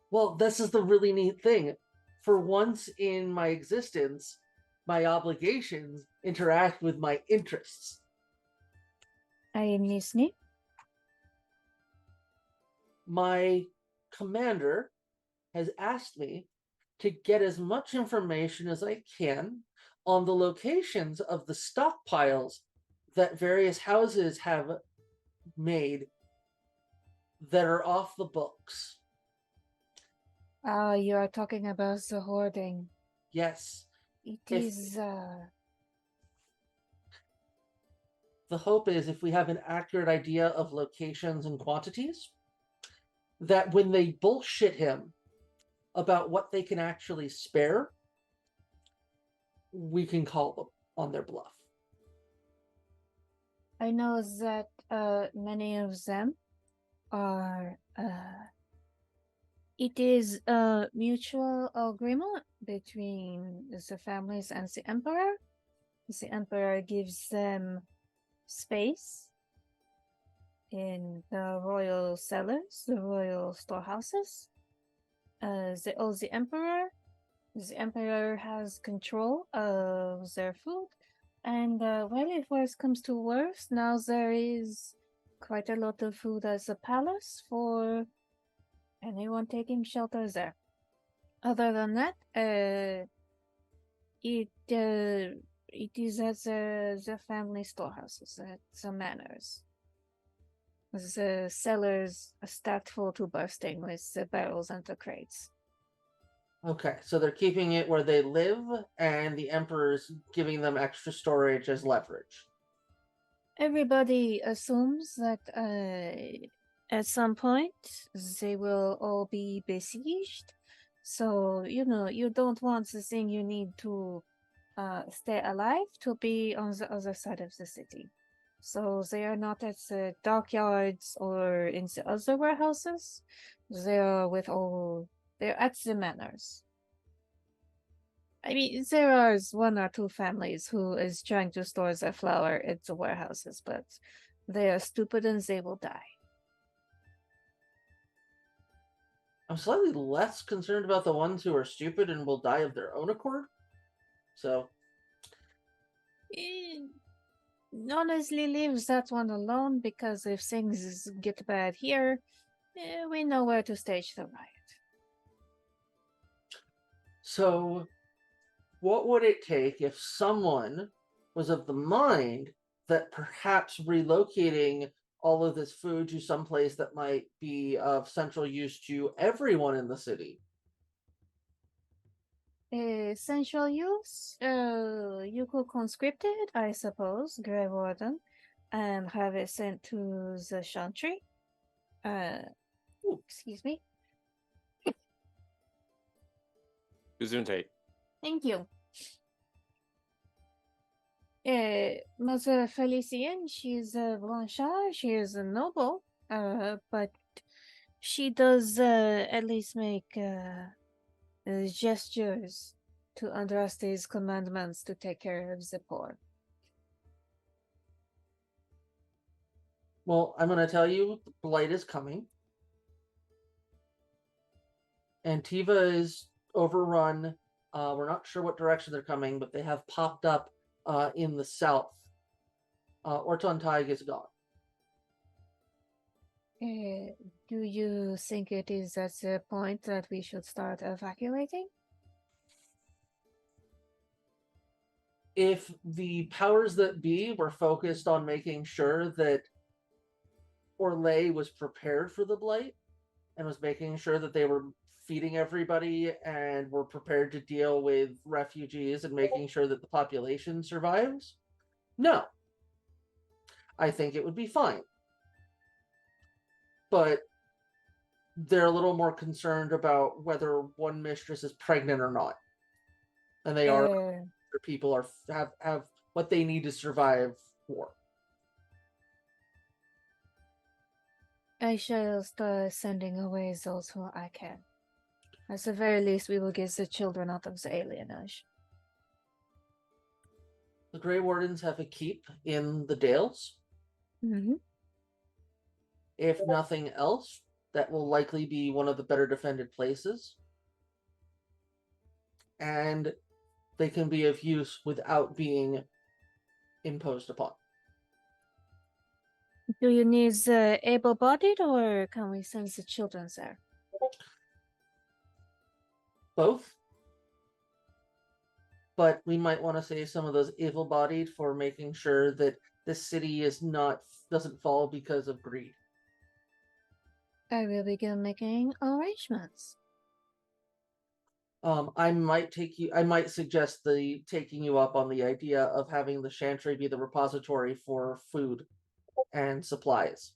Well, this is the really neat thing. For once in my existence, my obligations interact with my interests. I am listening. My commander has asked me to get as much information as I can on the locations of the stockpiles that various houses have made that are off the books. You are talking about the hoarding. Yes. It is, The hope is if we have an accurate idea of locations and quantities, that when they bullshit him about what they can actually spare, we can call them on their bluff. I know that many of them are it is a mutual agreement between the families and the emperor. The emperor gives them space in the royal cellars, the royal storehouses. They owe the emperor. The emperor has control of their food. And well, if worse comes to worse, now there is quite a lot of food at the palace for anyone taking shelter there. Other than that, it is at the family storehouses, at the manors. The cellars are stacked full to bursting with the barrels and the crates. Okay, so they're keeping it where they live, and the emperor's giving them extra storage as leverage. Everybody assumes that at some point they will all be besieged. So, you don't want the thing you need to stay alive to be on the other side of the city. So they are not at the dockyards or in the other warehouses. They're at the manors. I mean, there are one or two families who is trying to store their flour at the warehouses, but they are stupid and they will die. I'm slightly less concerned about the ones who are stupid and will die of their own accord. So, honestly, leave that one alone, because if things get bad here, we know where to stage the riot. So, what would it take if someone was of the mind that perhaps relocating all of this food to some place that might be of central use to everyone in the city. Essential use? You could conscript it, I suppose, Grey Warden, and have it sent to the Chantry. Excuse me. Gesundheit. Thank you. Mother Felicien, she's a Blanchard, she is a noble, but she does at least make gestures to Andraste's commandments to take care of the poor. Well, I'm going to tell you, the blight is coming. Antiva is overrun. We're not sure what direction they're coming, but they have popped up in the south. Ortontaig is gone. Do you think it is at the point that we should start evacuating? If the powers that be were focused on making sure that Orlais was prepared for the blight and was making sure that they were feeding everybody and were prepared to deal with refugees and making sure that the population survives, no. I think it would be fine. But they're a little more concerned about whether one mistress is pregnant or not. And they are people are have what they need to survive for. I shall start sending away those who I can. At the very least, we will get the children out of the alienage. The Grey Wardens have a keep in the Dales. Mm-hmm. If nothing else, that will likely be one of the better defended places. And they can be of use without being imposed upon. Do you need the able-bodied, or can we send the children there? Both. But we might want to save some of those able-bodied for making sure that this city doesn't fall because of greed. I will begin making arrangements. I might suggest taking you up on the idea of having the Chantry be the repository for food and supplies.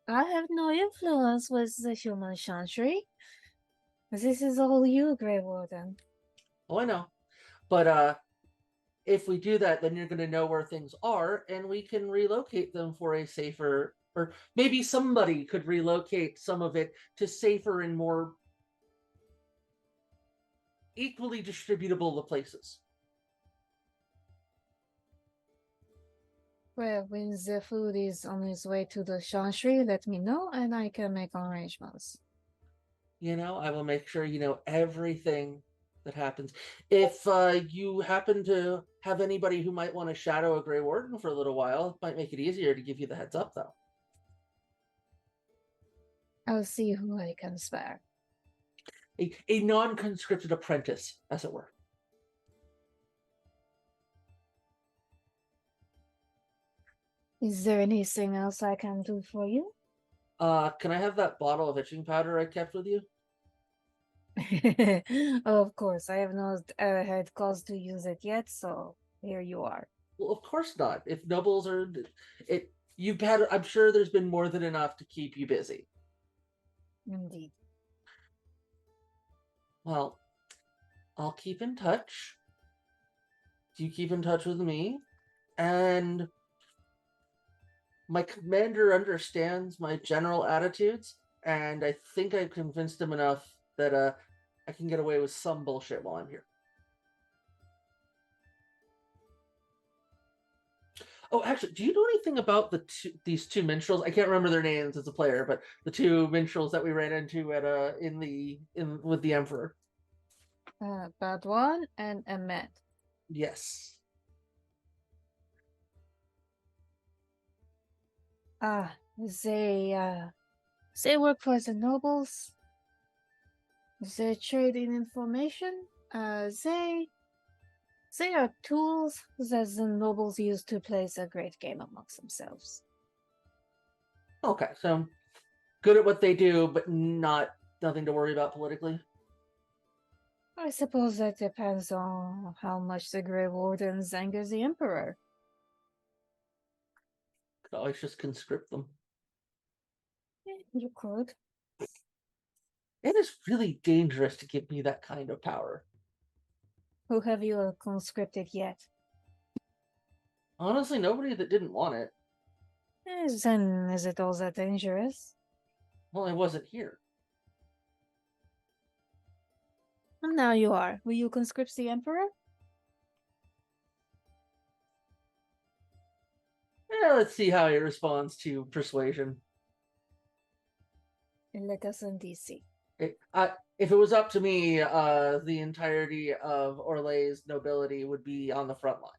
I have no influence with the human Chantry. This is all you, Grey Warden. Oh, I know. But if we do that, then you're going to know where things are, and we can relocate them for a safer, or maybe somebody could relocate some of it to safer and more equally distributable places. Well, when the food is on its way to the Chantry, let me know, and I can make arrangements. I will make sure you know everything that happens. If you happen to have anybody who might want to shadow a Grey Warden for a little while, it might make it easier to give you the heads up, though. I'll see who I can spare. A non-conscripted apprentice, as it were. Is there anything else I can do for you? Can I have that bottle of itching powder I kept with you? Of course, I have not had cause to use it yet, so here you are. Well, of course not. If nobles are, I'm sure there's been more than enough to keep you busy. Indeed. Well, I'll keep in touch. You keep in touch with me, and my commander understands my general attitudes, and I think I've convinced him enough that I can get away with some bullshit while I'm here. Oh, actually, do you know anything about these two minstrels? I can't remember their names as a player, but the two minstrels that we ran into at with the Emperor. Badwan and Ahmed. Yes. They work for the nobles. They trade in information. They They are tools that the nobles use to play a great game amongst themselves. Okay, so good at what they do, but nothing to worry about politically. I suppose that depends on how much the Grey Wardens anger the Emperor. Could always just conscript them. You could. It is really dangerous to give me that kind of power. Who have you conscripted yet? Honestly, nobody that didn't want it. Then is it all that dangerous? Well, I wasn't here. Now you are. Will you conscript the Emperor? Let's see how he responds to persuasion. Let us indeed see. If it was up to me, the entirety of Orlay's nobility would be on the front line.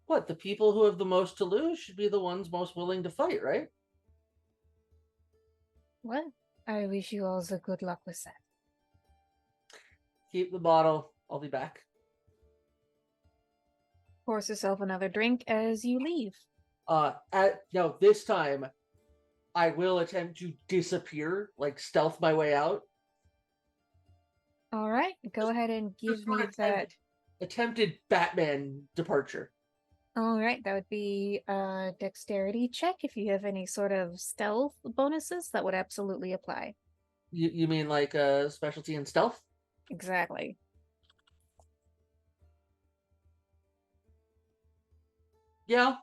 What, the people who have the most to lose should be the ones most willing to fight, right? Well, I wish you all the good luck with that. Keep the bottle. I'll be back. Force yourself another drink as you leave. This time I will attempt to disappear, like stealth my way out. All right, go ahead and give me that. Attempted Batman departure. All right, that would be a dexterity check. If you have any sort of stealth bonuses, that would absolutely apply. You mean like a specialty in stealth? Exactly. Yeah,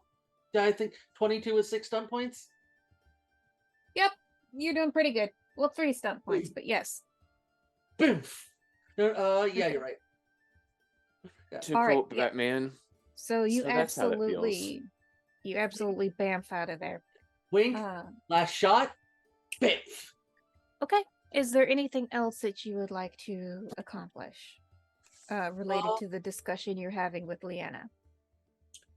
I think 22 with 6 stunt points. Yep, you're doing pretty good. Well, 3 stunt points, but yes. Boom. Yeah, Okay. you're right. To All right, quote yeah. Batman. So you So that's how that feels. absolutely bamf out of there. Wink. Last shot. Biff. Okay. Is there anything else that you would like to accomplish related to the discussion you're having with Leanna?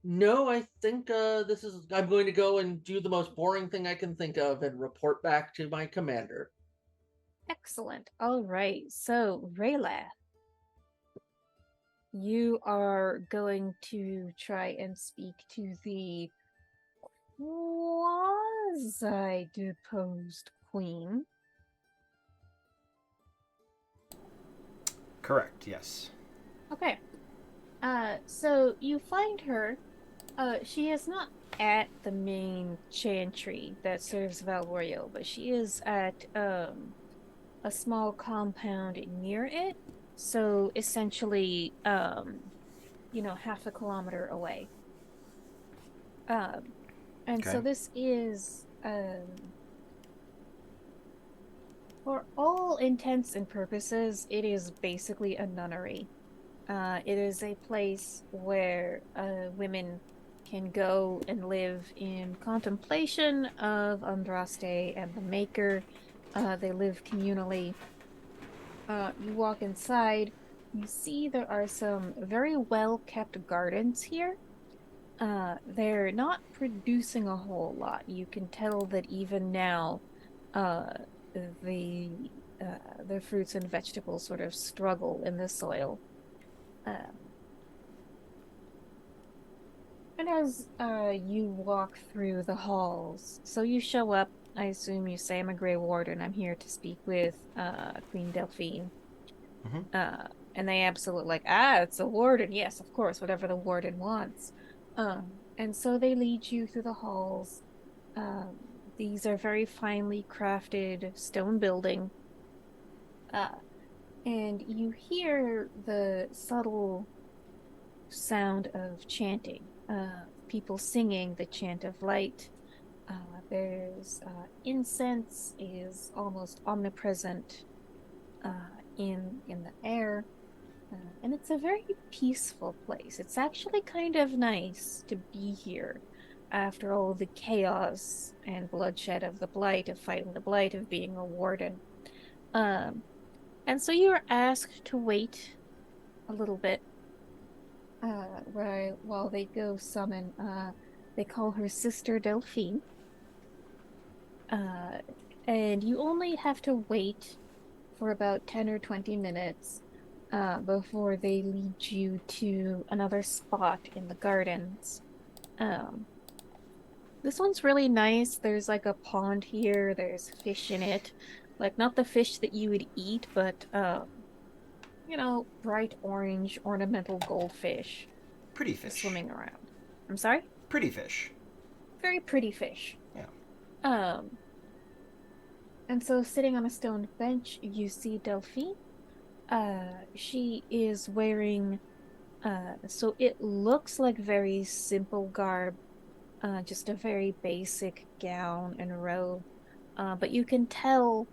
No, I think I'm going to go and do the most boring thing I can think of and report back to my commander. Excellent. All right. So, Rayla, you are going to try and speak to the quasi-deposed queen. Correct, yes. Okay. So you find her. She is not at the main chantry that serves Valroyo, but she is at a small compound near it. So essentially, half a kilometer away. And so this is for all intents and purposes, it is basically a nunnery. It is a place where women can go and live in contemplation of Andraste and the Maker. They live communally. You walk inside, you see there are some very well-kept gardens here. They're not producing a whole lot. You can tell that even now, the fruits and vegetables sort of struggle in the soil. And as you walk through the halls, so you show up, I assume you say, I'm a Grey Warden, I'm here to speak with Queen Delphine. Mm-hmm. And they absolutely like, it's a warden. Yes, of course, whatever the warden wants. And so they lead you through the halls. These are very finely crafted stone building. And you hear the subtle sound of chanting, people singing the chant of light. There's incense is almost omnipresent in the air, and it's a very peaceful place. It's actually kind of nice to be here after all the chaos and bloodshed of the blight, of fighting the blight, of being a warden. And so you're asked to wait a little bit while they go summon, they call her Sister Delphine. And you only have to wait for about 10 or 20 minutes before they lead you to another spot in the gardens. Um, this one's really nice. There's like a pond here. There's fish in it. Like not the fish that you would eat, but bright orange ornamental goldfish Pretty just fish. swimming around. I'm sorry? Pretty fish. Very pretty fish. Yeah. Um, and so sitting on a stone bench, you see Delphine. She is wearing so it looks like very simple garb, just a very basic gown and robe. But you can tell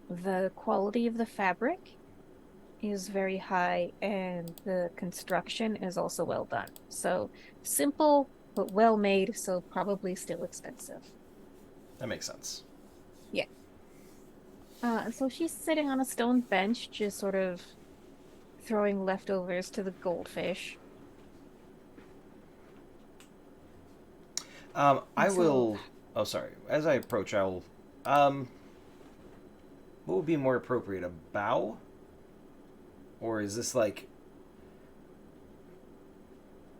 the quality of the fabric is very high and the construction is also well done. So simple but well made, so probably still expensive. That makes sense. Yeah. So she's sitting on a stone bench, just sort of throwing leftovers to the goldfish. I So, will. Oh, sorry. As I approach, I will. What would be more appropriate? A bow? Or is this like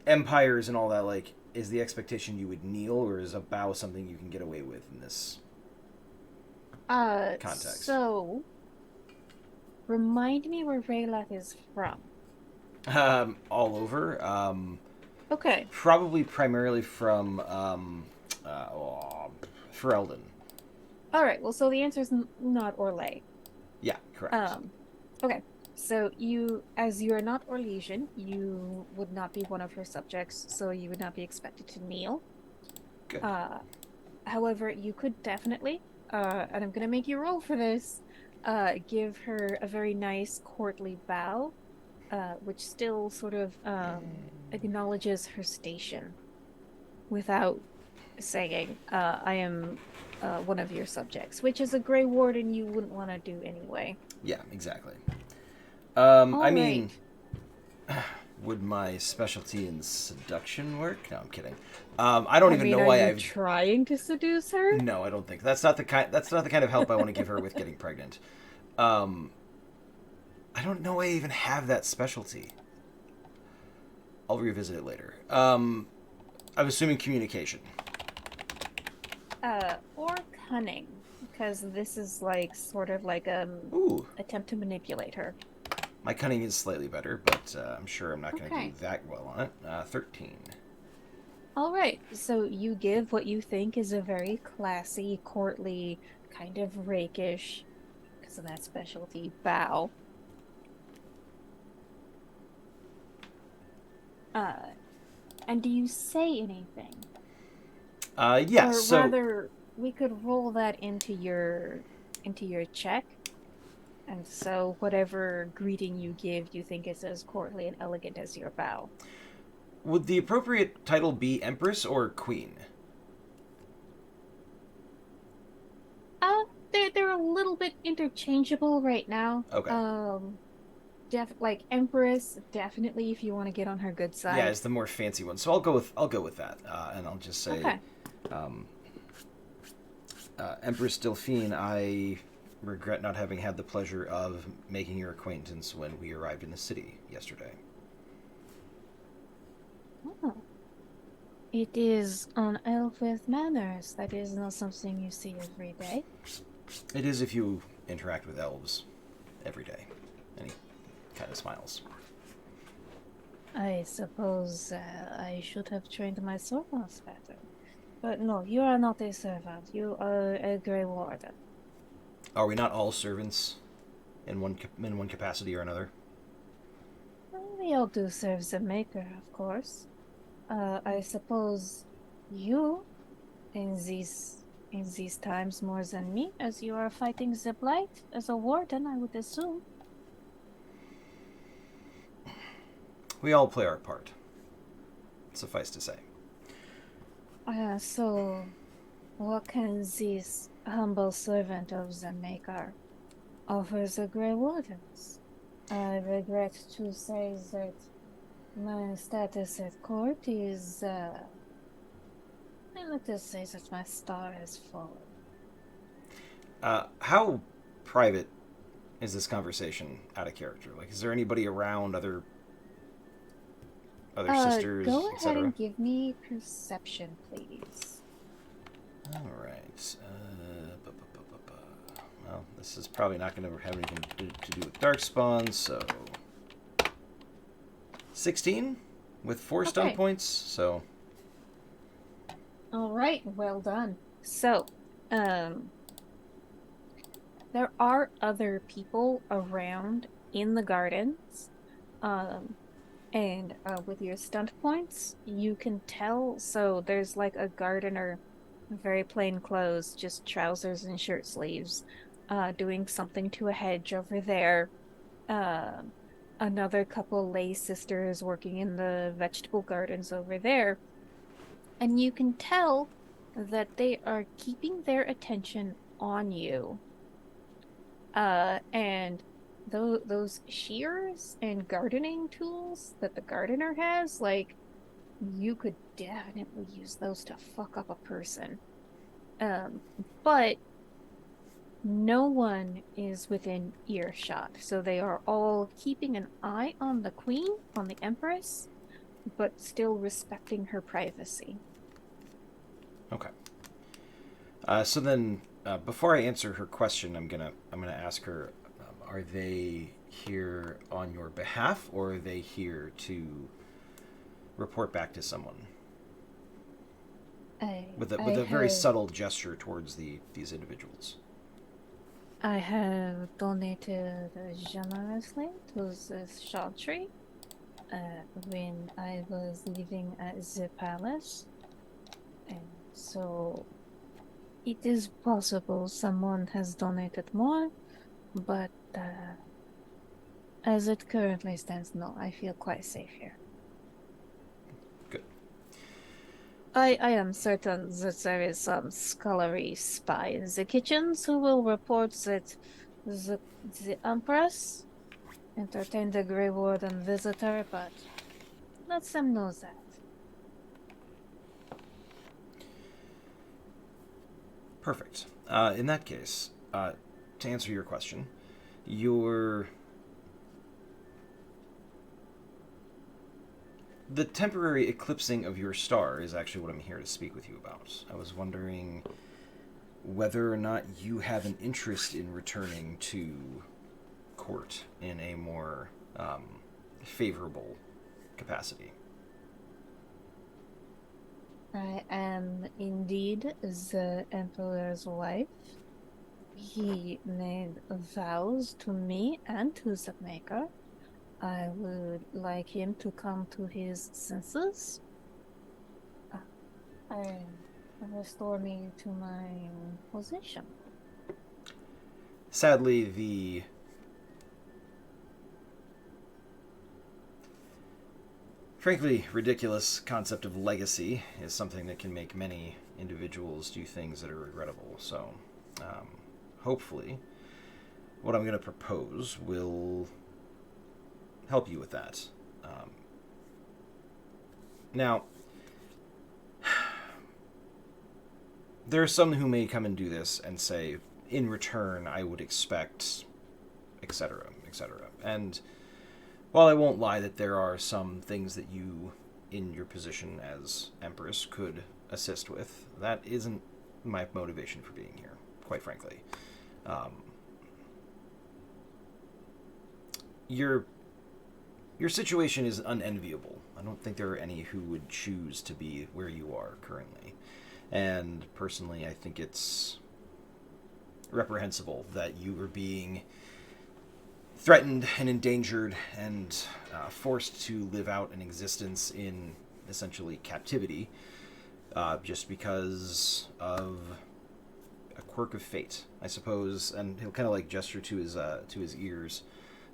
empires and all that? Like, is the expectation you would kneel, or is a bow something you can get away with in this context? so remind me where Raylath is from. All over. Okay. Probably primarily from Ferelden. All right. Well, so the answer is not Orlais. Yeah, correct. Okay. So as you are not Orlesian, you would not be one of her subjects, so you would not be expected to kneel. Good. However, you could definitely, and I'm gonna make you roll for this, give her a very nice courtly bow, which still sort of acknowledges her station without saying, I am one of your subjects, which is a Grey Warden you wouldn't want to do anyway. Yeah, exactly. All I mean, right. would my specialty in seduction work? No, I'm kidding. I don't even know why are you I've trying to seduce her? No, I don't think that's not the kind. That's not the kind of help I want to give her with getting pregnant. I don't know why I even have that specialty. I'll revisit it later. I'm assuming communication. Or cunning, because this is like sort of like Ooh. attempt to manipulate her. My cunning is slightly better, but I'm sure I'm not going to Okay. do that well on it. 13. All right, so you give what you think is a very classy, courtly, kind of rakish, because of that specialty, bow. And do you say anything? Yeah. Or So rather, we could roll that into your check. And so whatever greeting you give, you think is as courtly and elegant as your bow. would the appropriate title be Empress or Queen? They're a little bit interchangeable right now. Okay. Like Empress, definitely if you want to get on her good side. Yeah, it's the more fancy one. So I'll go with that, and I'll just say, Okay. Empress Delphine, I regret not having had the pleasure of making your acquaintance when we arrived in the city yesterday. Oh. It is on Elfith manners. That is not something you see every day. It is if you interact with elves every day. And he kind of smiles. I suppose I should have trained my servants better. But no, you are not a servant. You are a Grey Warden. Are we not all servants in one capacity or another? Well, we all do serve the Maker, of course. I suppose you, in these times more than me, as you are fighting the Blight as a warden, I would assume. We all play our part. Suffice to say. So, what can this humble servant of the Maker offer the Grey Wardens? I regret to say that my status at court is, let us say that my star has fallen. How private is this conversation out of character? Like, is there anybody around, other sisters, go ahead etc.? and give me perception, please. All right. Well, this is probably not going to have anything to do with Darkspawn, so 16 with 4 stun points. So, all right, well done. So, there are other people around in the gardens, and with your stunt points, you can tell. So there's like a gardener, very plain clothes, just trousers and shirt sleeves, doing something to a hedge over there. Um, Another couple lay sisters working in the vegetable gardens over there. And you can tell that they are keeping their attention on you. And those shears and gardening tools that the gardener has, like, you could definitely use those to fuck up a person. Um, but no one is within earshot, so they are all keeping an eye on the queen, on the empress, but still respecting her privacy. okay. So then, before I answer her question, I'm gonna ask her: are they here on your behalf, or are they here to report back to someone? With a very subtle gesture towards these individuals. I have donated generously to this chantry when I was living at the palace, and so it is possible someone has donated more, but as it currently stands, no, I feel quite safe here. Good. I am certain that there is some scullery spy in the kitchens who will report that the Empress entertained the Grey Warden visitor, but let them know that. Perfect. In that case, to answer your question, the temporary eclipsing of your star is actually what I'm here to speak with you about. I was wondering whether or not you have an interest in returning to court in a more favorable capacity. I am indeed the Emperor's wife. He made vows to me and to the Maker. I would like him to come to his senses and restore me to my position. Sadly, the frankly ridiculous concept of legacy is something that can make many individuals do things that are regrettable. So, hopefully, what I'm going to propose will help you with that. Now, there are some who may come and do this and say, in return, I would expect, etc., etc. And while I won't lie that there are some things that you, in your position as Empress, could assist with, that isn't my motivation for being here, quite frankly. Your situation is unenviable. I don't think there are any who would choose to be where you are currently. And personally, I think it's reprehensible that you are being threatened and endangered and forced to live out an existence in essentially captivity just because of a quirk of fate, I suppose. And he'll kind of like gesture to his ears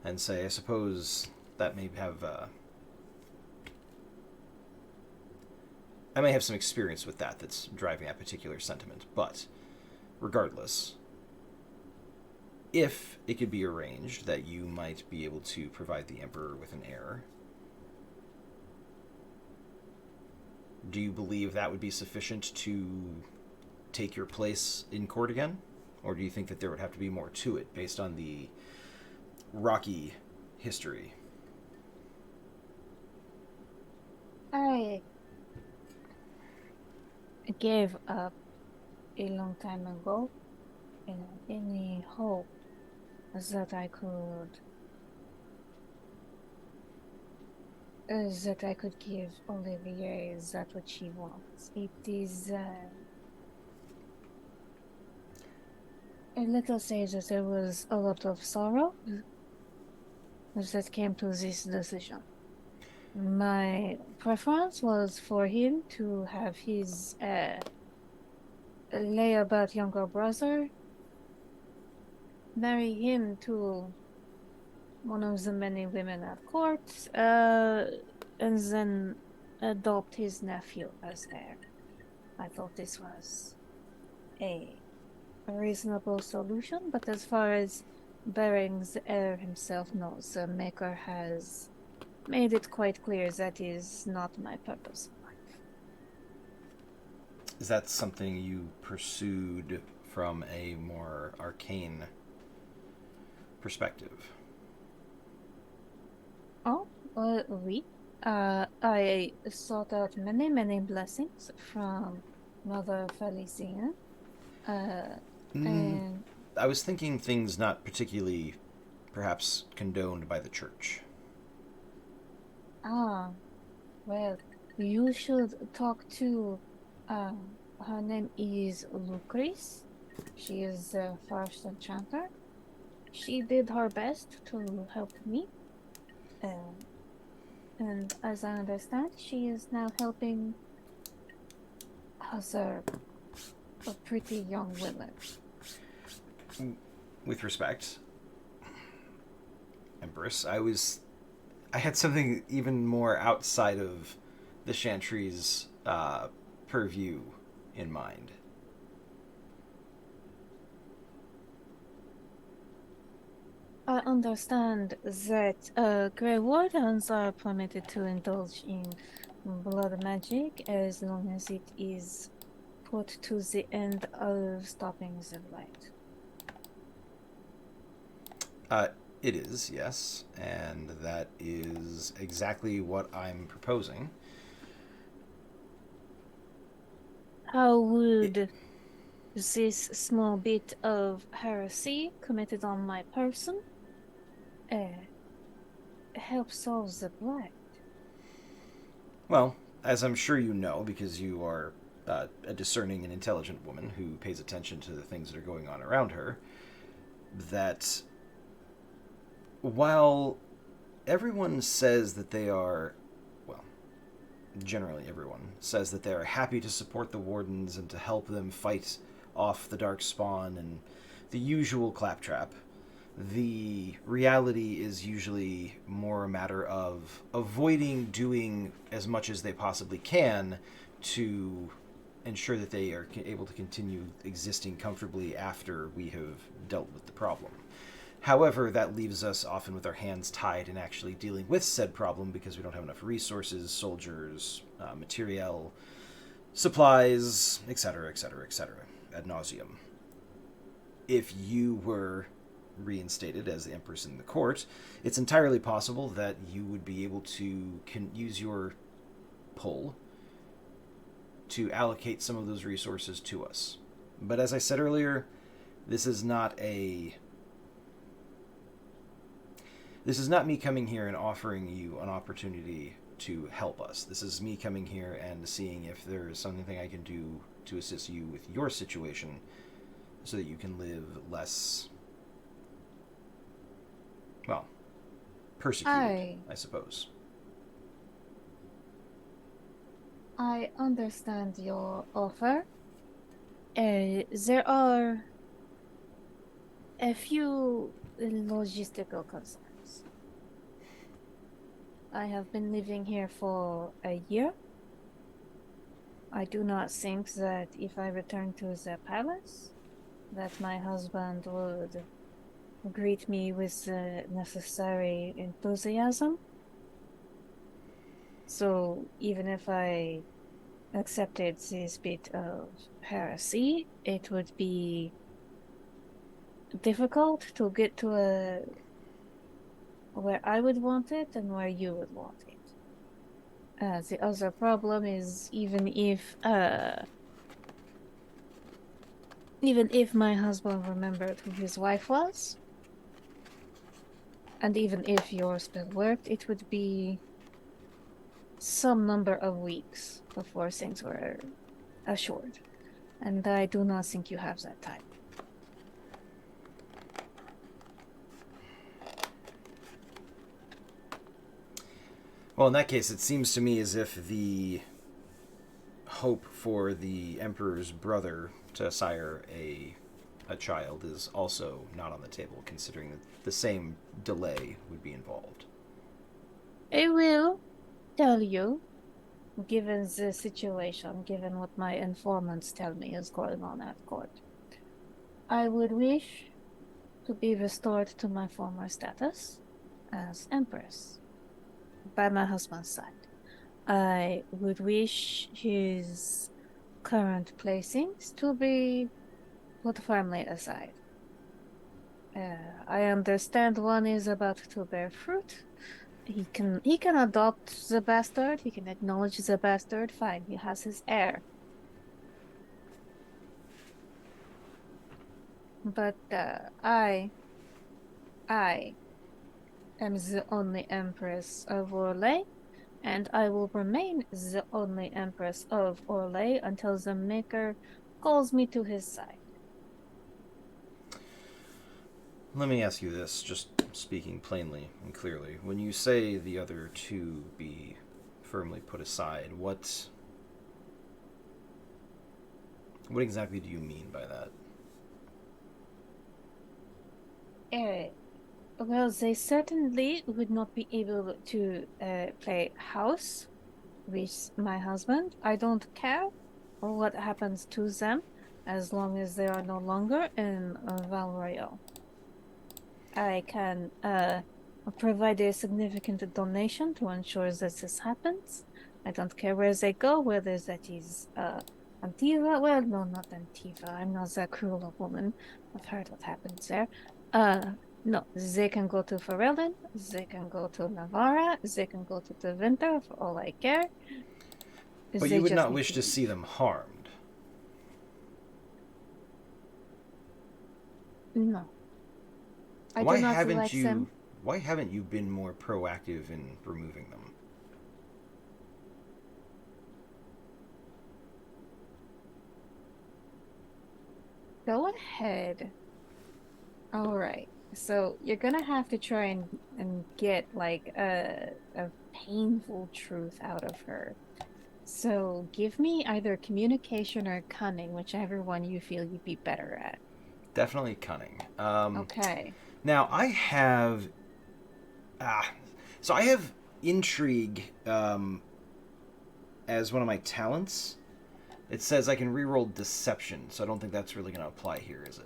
and say, I suppose that may have I may have some experience with that's driving that particular sentiment. But regardless, if it could be arranged that you might be able to provide the Emperor with an heir, do you believe that would be sufficient to take your place in court again? Or do you think that there would have to be more to it based on the rocky history. I gave up a long time ago in any hope that I could give Olivier that what she wants. It is a little say that there was a lot of sorrow that came to this decision. My preference was for him to have his layabout younger brother marry him to one of the many women at court, and then adopt his nephew as heir. I thought this was a reasonable solution, but as far as bearing the heir himself, no, the maker has made it quite clear that is not my purpose in life. Is that something you pursued from a more arcane perspective? Oh, oui. I sought out many, many blessings from Mother Felician. And I was thinking things not particularly, perhaps, condoned by the church. ah, well, you should talk to. Her name is Lucrece. She is the first enchanter. She did her best to help me. Um, and as I understand, she is now helping other pretty young women. With respect, Empress, I had something even more outside of the Chantry's purview in mind. I understand that Grey Wardens are permitted to indulge in blood magic as long as it is put to the end of stopping the light. It is, yes, and that is exactly what I'm proposing. How would this small bit of heresy committed on my person uh, help solve the blight? Well, as I'm sure you know, because you are a discerning and intelligent woman who pays attention to the things that are going on around her, that while everyone says that they are, well, generally everyone says that they are happy to support the Wardens and to help them fight off the Dark Spawn and the usual claptrap, the reality is usually more a matter of avoiding doing as much as they possibly can to ensure that they are able to continue existing comfortably after we have dealt with the problem. However, that leaves us often with our hands tied in actually dealing with said problem because we don't have enough resources, soldiers, materiel, supplies, etc., etc., etc., ad nauseum. If you were reinstated as the Empress in the court, it's entirely possible that you would be able to use your pull to allocate some of those resources to us. But as I said earlier, this is not me coming here and offering you an opportunity to help us. This is me coming here and seeing if there is something I can do to assist you with your situation so that you can live less, well, persecuted, I suppose. I understand your offer. There are a few logistical concerns. I have been living here for a year. I do not think that if I return to the palace, that my husband would greet me with the necessary enthusiasm. So even if I accepted this bit of heresy, it would be difficult to get to where I would want it and where you would want it. The other problem is even if my husband remembered who his wife was, and even if your spell worked, it would be some number of weeks before things were assured. And I do not think you have that time. Well, in that case, it seems to me as if the hope for the Emperor's brother to sire a child is also not on the table, considering that the same delay would be involved. I will tell you, given the situation, given what my informants tell me is going on at court, I would wish to be restored to my former status as Empress by my husband's side. I would wish his current placings to be put firmly aside. I understand one is about to bear fruit. He can adopt the bastard. He can acknowledge the bastard. Fine, he has his heir. But I am the only Empress of Orlais, and I will remain the only Empress of Orlais until the Maker calls me to his side. Let me ask you this, just speaking plainly and clearly. When you say the other two be firmly put aside, what exactly do you mean by that? Well, they certainly would not be able to play house with my husband. I don't care what happens to them as long as they are no longer in Val Royale. I can provide a significant donation to ensure that this happens. I don't care where they go, whether that is Antiva. Well, no, not Antiva. I'm not that cruel a woman. I've heard what happens there. No, they can go to Ferelden, they can go to Navarra, they can go to the Winter for all I care. But They you would just not need wish to see them harmed. No. I Why do not haven't like you them. why haven't you been more proactive in removing them? Go ahead. All right. So you're gonna have to try and get like a painful truth out of her. So give me either communication or cunning, whichever one you feel you'd be better at. Definitely cunning. Okay. Now I have so I have intrigue as one of my talents. It says I can reroll deception, so I don't think that's really going to apply here, is it?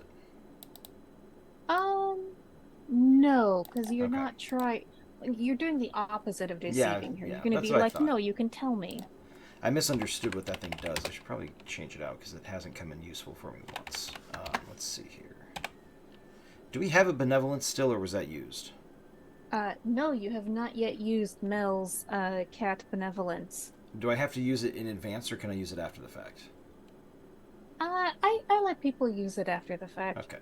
No, because you're Okay. not trying. You're doing the opposite of Yeah, deceiving her. yeah, You're gonna that's be what I like, thought. no, you can tell me. I misunderstood what that thing does. I should probably change it out because it hasn't come in useful for me once. Let's see here. Do we have a benevolence still, or was that used? No, you have not yet used Mel's cat benevolence. Do I have to use it in advance, or can I use it after the fact? I let people use it after the fact. Okay.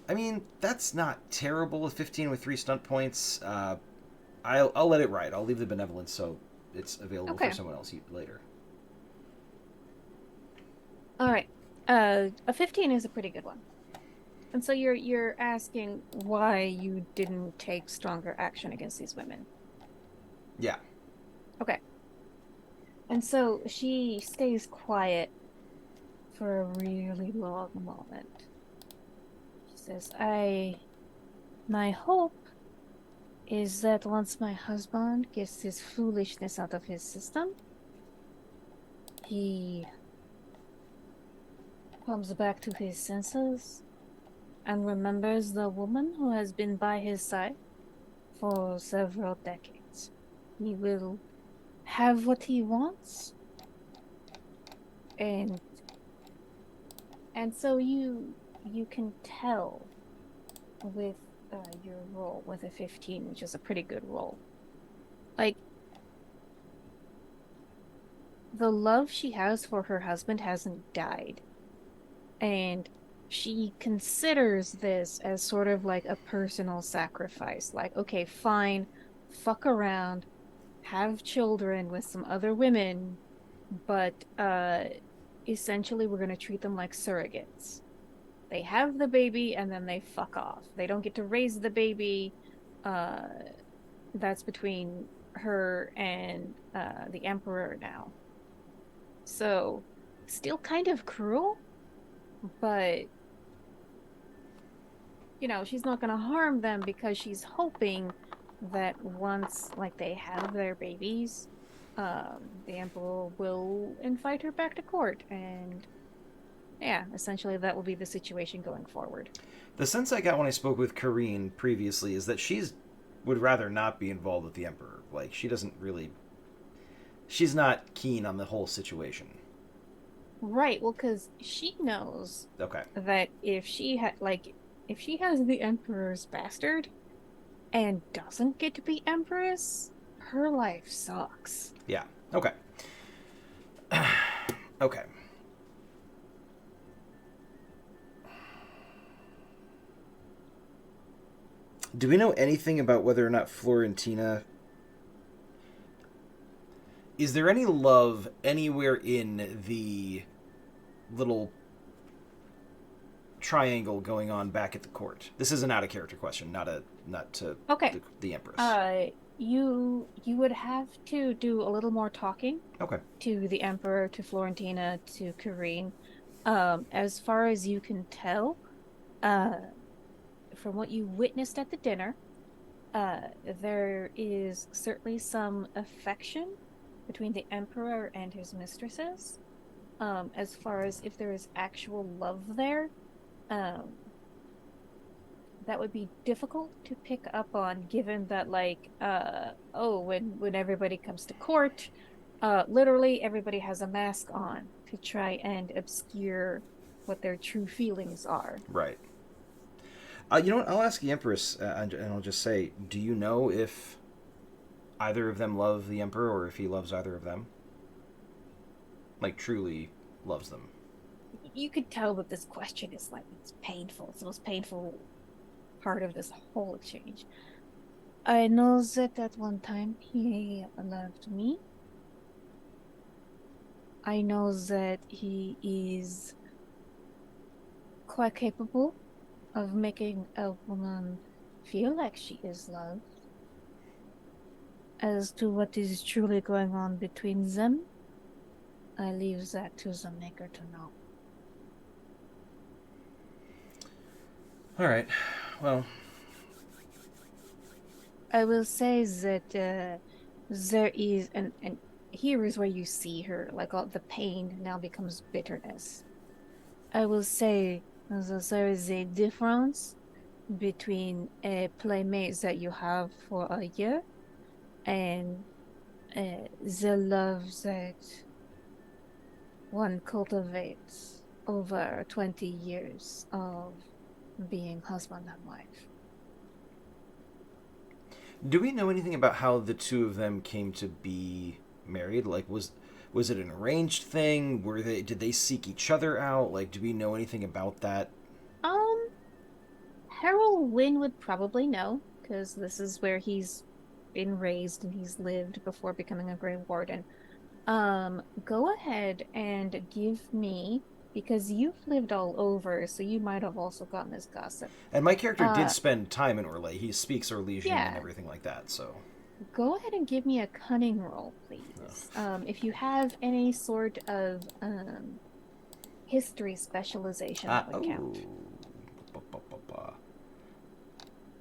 I mean, that's not terrible. 15 with 3 stunt points. I'll let it ride. I'll leave the benevolence so it's available Okay. for someone else later. All right. A 15 is a pretty good one. And so you're asking why you didn't take stronger action against these women. Yeah. Okay. And so she stays quiet for a really long moment. She says, my hope is that once my husband gets this foolishness out of his system, he comes back to his senses and remembers the woman who has been by his side for several decades. He will have what he wants, and so you can tell with your roll with a 15, which is a pretty good roll. Like, the love she has for her husband hasn't died. And she considers this as sort of like a personal sacrifice. Like, okay, fine, fuck around, have children with some other women, but essentially we're going to treat them like surrogates. They have the baby and then they fuck off. They don't get to raise the baby. Uh, that's between her and the emperor now. So, still kind of cruel, but she's not going to harm them because she's hoping that once like they have their babies, the emperor will invite her back to court, and yeah, essentially that will be the situation going forward. The sense I got when I spoke with Kareen previously is that would rather not be involved with the Emperor. Like, she's not keen on the whole situation. Right, well, because she knows that if she has the emperor's bastard and doesn't get to be empress, her life sucks. Yeah. Okay. Okay. Do we know anything about whether or not Florentina... Is there any love anywhere in the little triangle going on back at the court? This is an out-of-character question, not to the Empress. You would have to do a little more talking. Okay. To the Emperor, to Florentina, to Kareen. As far as you can tell, from what you witnessed at the dinner, there is certainly some affection between the Emperor and his mistresses. As far as if there is actual love there, that would be difficult to pick up on, given that, like, when everybody comes to court, literally everybody has a mask on to try and obscure what their true feelings are. Right. You know what? I'll ask the Empress, and I'll just say, do you know if either of them love the Emperor, or if he loves either of them? Like, truly loves them. You could tell that this question is like, it's painful. It's the most painful part of this whole exchange. I know that at one time he loved me. I know that he is quite capable of making a woman feel like she is loved. As to what is truly going on between them, I leave that to the maker to know. All right. Well, I will say that there is, and here is where you see her, like, all the pain now becomes bitterness. I will say that there is a difference between a playmate that you have for a year and the love that one cultivates over 20 years of being husband and wife. Do we know anything about how the two of them came to be married? Like, was it an arranged thing? Did they seek each other out? Like, do we know anything about that? Harold Wynn would probably know, because this is where he's been raised and he's lived before becoming a Grey Warden. Go ahead and give me, because you've lived all over, so you might have also gotten this gossip. And my character did spend time in Orlais. He speaks Orlesian and everything like that, so... Go ahead and give me a cunning roll, please. If you have any sort of history specialization, that would count.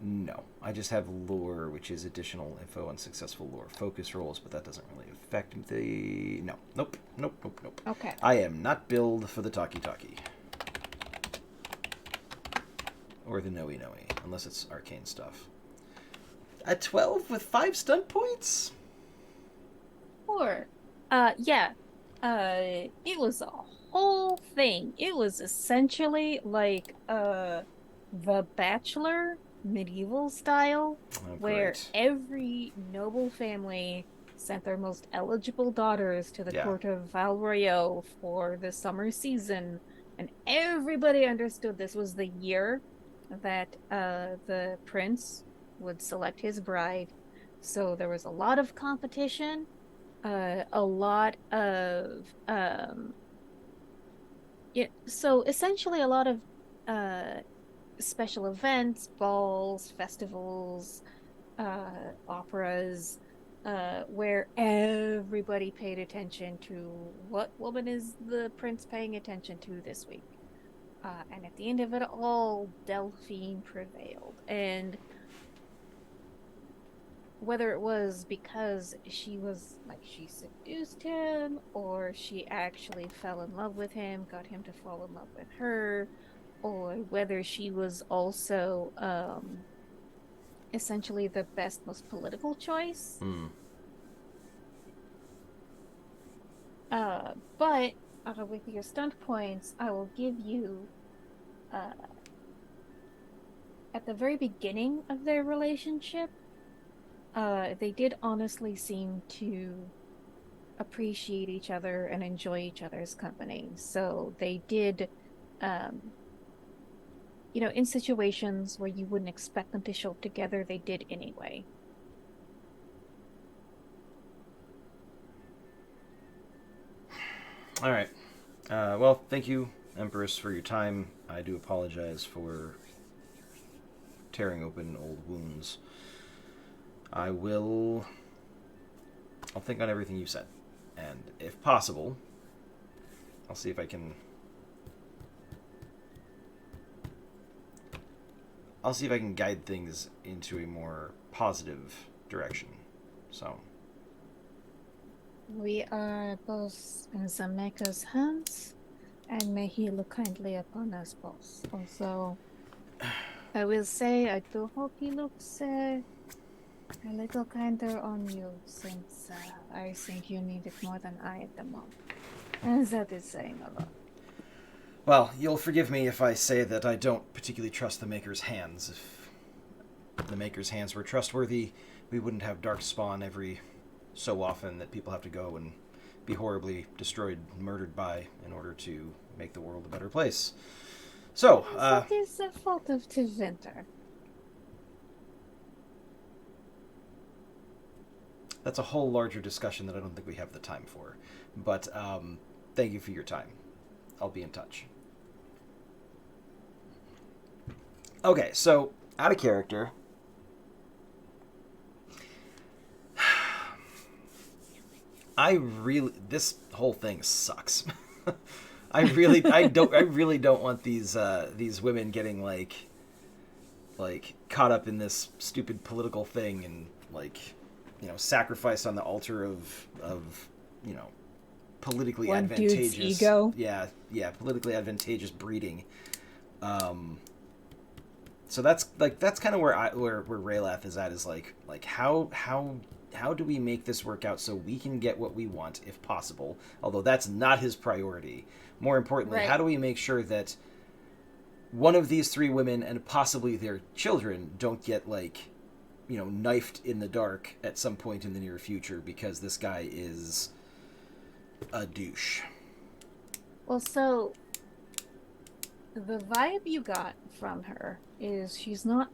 No. I just have lore, which is additional info on successful lore focus rolls, but that doesn't really affect the... No. Nope. Okay. I am not billed for the talkie-talkie. Or the know-y, unless it's arcane stuff. A 12 with 5 stunt points? Sure. Yeah. It was a whole thing. It was essentially like, The Bachelor medieval style, Oh, where great. every noble family sent their most eligible daughters to the Yeah. court of Valroyo for the summer season, and everybody understood this was the year that the prince would select his bride. So there was a lot of competition, a lot of yeah, so essentially a lot of uh special events, balls, festivals, operas, where everybody paid attention to what woman is the prince paying attention to this week. And at the end of it all, Delphine prevailed. And whether it was because she was like she seduced him or she actually fell in love with him, got him to fall in love with her, or whether she was also essentially the best, most political choice. Hmm. But with your stunt points, I will give you uh, at the very beginning of their relationship, they did honestly seem to appreciate each other and enjoy each other's company. So they did, um, in situations where you wouldn't expect them to show up together, they did anyway. All right. Well, thank you, Empress, for your time. I do apologize for tearing open old wounds. I'll think on everything you said, and if possible, I'll see if I can. I'll see if I can guide things into a more positive direction. So, We are both in the Maker's hands, and may he look kindly upon us both. Also, I will say I do hope he looks a little kinder on you, since I think you need it more than I at the moment. And that is saying a lot. well, you'll forgive me if I say that I don't particularly trust the Maker's hands. If the Maker's hands were trustworthy, we wouldn't have Darkspawn every so often that people have to go and be horribly destroyed, murdered by, in order to make the world a better place. So, That is the fault of Tiventer. that's a whole larger discussion that I don't think we have the time for. But thank you for your time. I'll be in touch. Okay, so out of character. This whole thing sucks. I really don't want these women getting like caught up in this stupid political thing and sacrificed on the altar of politically One dude's advantageous ego. yeah, politically advantageous breeding. So that's kind of where Raylath is at, is like how do we make this work out so we can get what we want if possible, although that's not his priority. More importantly, Right. How do we make sure that one of these three women and possibly their children don't get knifed in the dark at some point in the near future because this guy is a douche. Well, so the vibe you got from her is she's not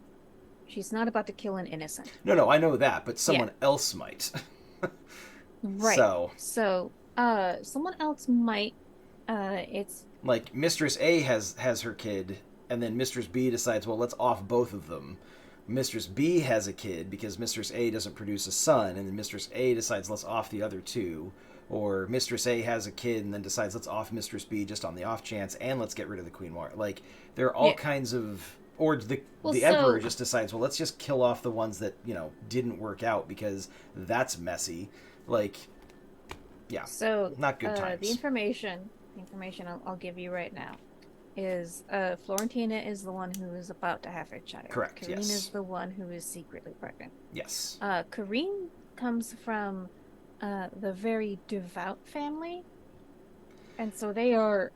about to kill an innocent. No, I know that, but someone else might. Right. So someone else might it's like Mistress A has her kid, and then Mistress B decides, well, let's off both of them. Mistress B has a kid because Mistress A doesn't produce a son, and then Mistress A decides, let's off the other two. Or Mistress A has a kid and then decides, let's off Mistress B just on the off chance, and let's get rid of the Queen War. Like, there are all kinds of... Or the Emperor just decides, well, let's just kill off the ones that, didn't work out, because that's messy. Like, yeah, so not good times. The information I'll give you right now is Florentina is the one who is about to have her child. Correct, Karine yes. is the one who is secretly pregnant. Yes. Karine comes from the very devout family, and so they are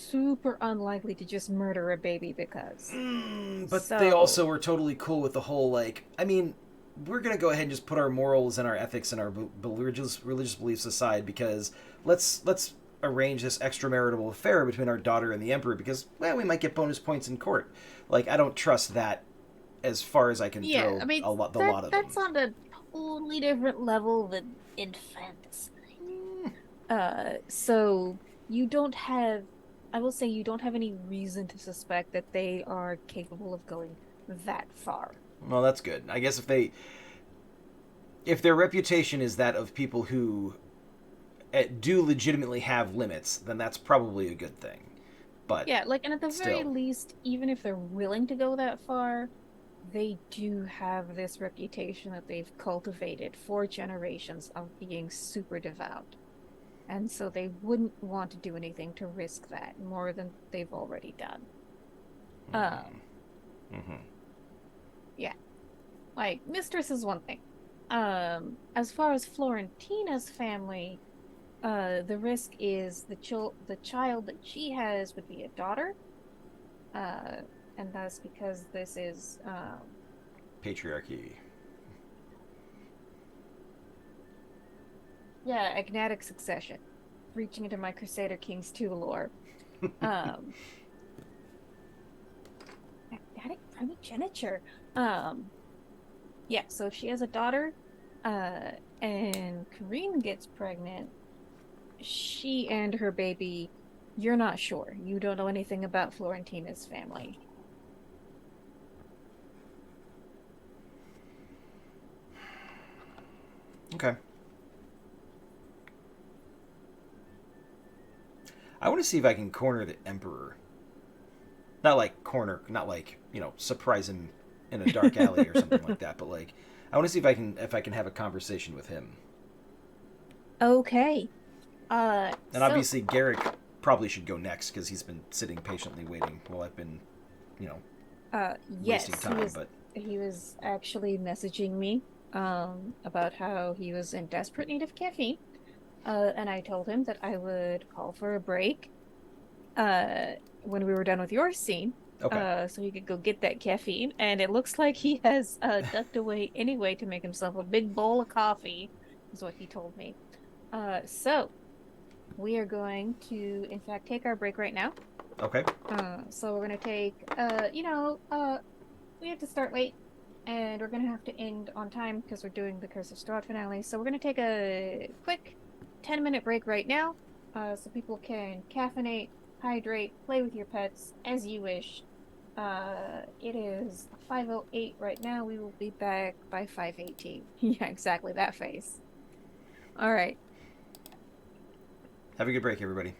super unlikely to just murder a baby because. But they So, also were totally cool with the whole, like, I mean, we're gonna go ahead and just put our morals and our ethics and our religious beliefs aside because let's arrange this extramarital affair between our daughter and the emperor because well we might get bonus points in court. Like I don't trust that as far as I can yeah, I throw mean, the lot of them. that's on a totally different level than infanticide. So you don't have, I will say, you don't have any reason to suspect that they are capable of going that far. Well, that's good. I guess if their reputation is that of people who do legitimately have limits, then that's probably a good thing. But Yeah, like, and at the very still, least, even if they're willing to go that far, they do have this reputation that they've cultivated for generations of being super devout. And so they wouldn't want to do anything to risk that more than they've already done. Um, mm-hmm. yeah, like mistress is one thing. As far as Florentina's family, the risk is the child that she has would be a daughter. Uh, and that's because this is Patriarchy. yeah, agnatic succession, reaching into my Crusader Kings 2 lore. Um, Agnatic primogeniture. Um, yeah, so if she has a daughter, uh, and Karine gets pregnant, she and her baby, you're not sure. You don't know anything about Florentina's family. Okay. I want to see if I can corner the emperor. Not like corner, not like surprise him in a dark alley or something like that. But like, I want to see if I can have a conversation with him. Okay. And So obviously Garrick probably should go next because he's been sitting patiently waiting while I've been, you know, wasting yes, time. But he was actually messaging me about how he was in desperate need of caffeine. And I told him that I would call for a break uh when we were done with your scene. okay, So he could go get that caffeine. And it looks like he has ducked away anyway to make himself a big bowl of coffee, is what he told me. So we are going to in fact take our break right now. okay, So we're gonna take we have to start late and we're gonna have to end on time because we're doing the Curse of Strahd finale. So we're gonna take a quick 10-minute break right now, so people can caffeinate, hydrate, play with your pets as you wish. It is 5:08 right now. We will be back by 5:18. Yeah, exactly that face. All right. have a good break, everybody.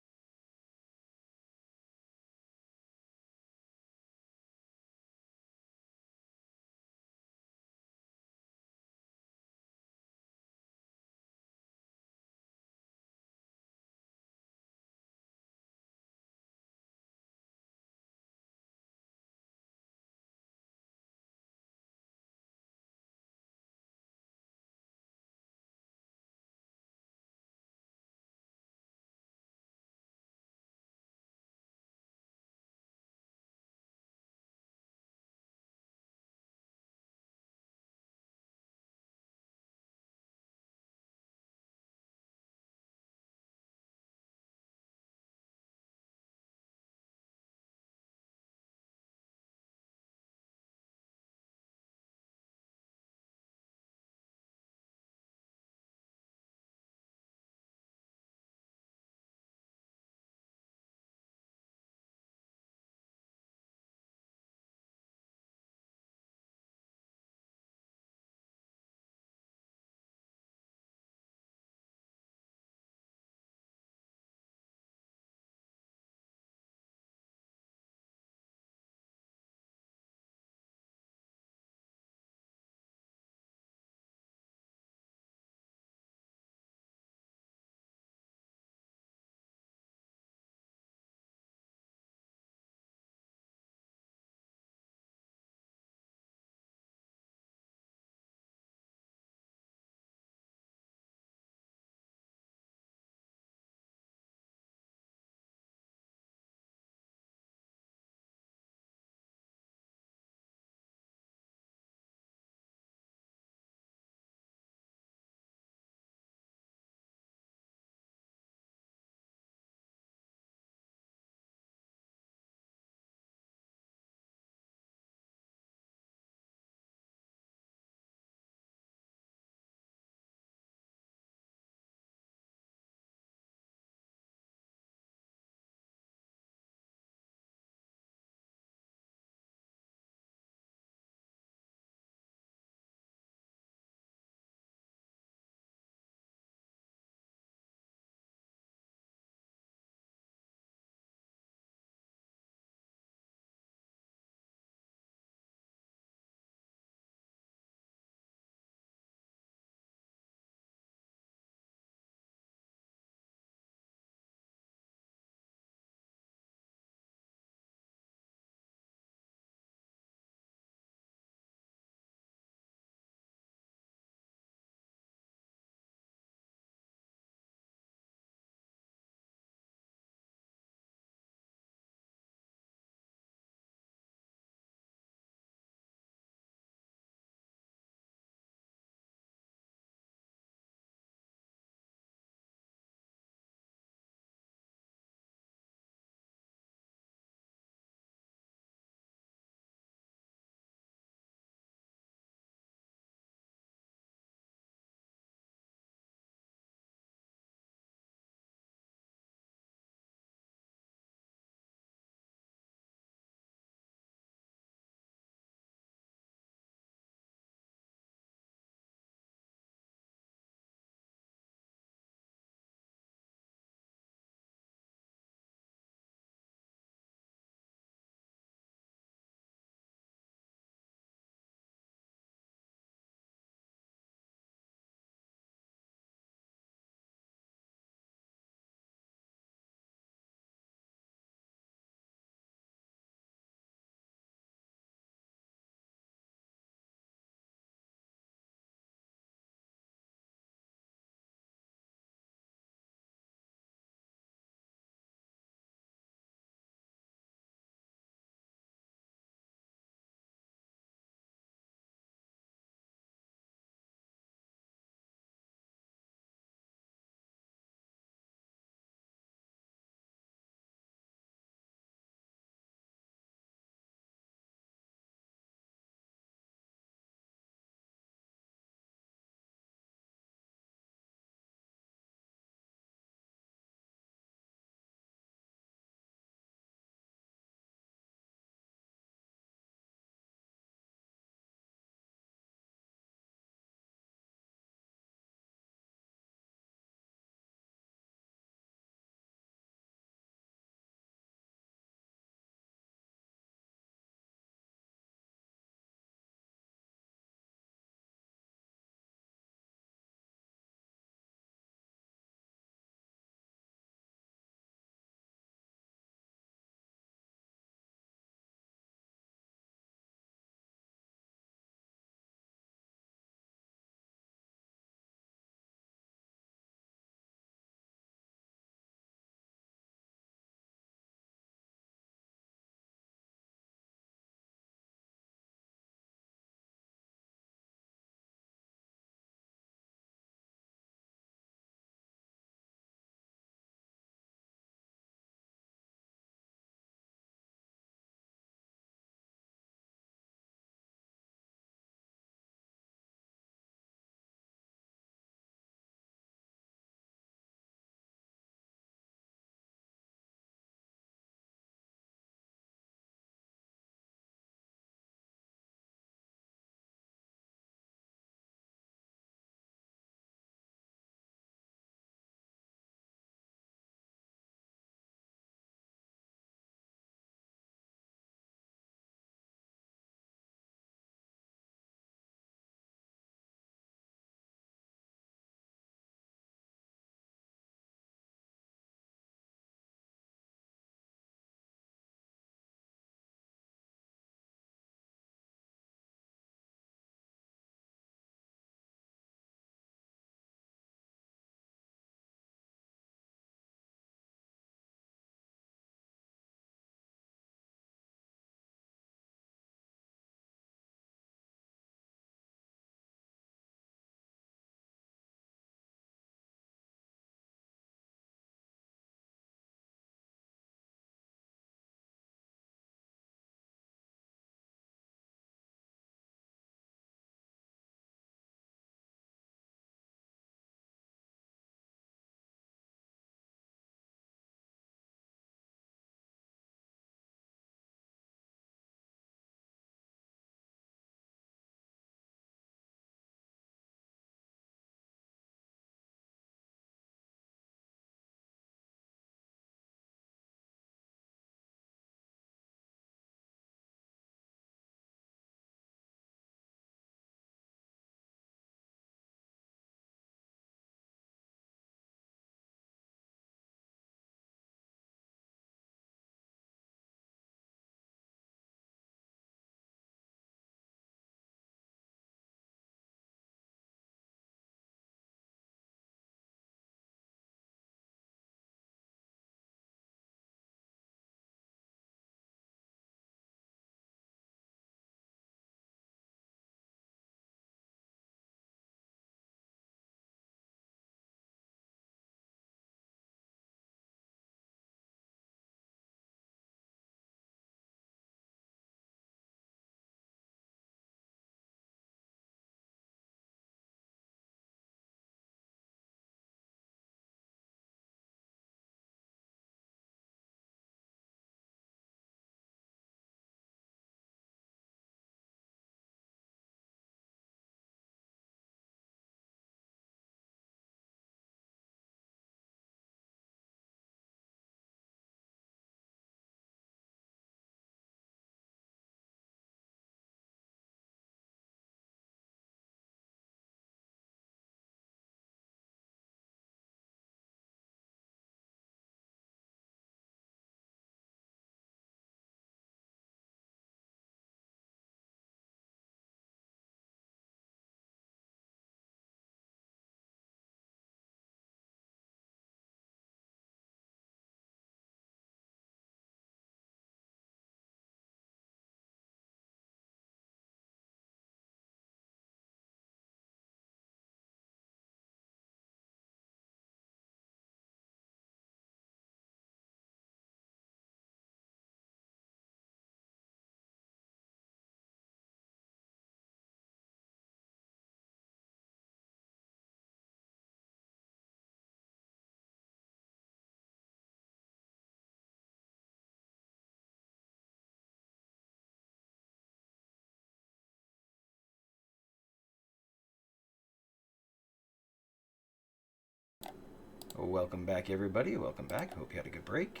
Welcome back, everybody. Welcome back. Hope you had a good break.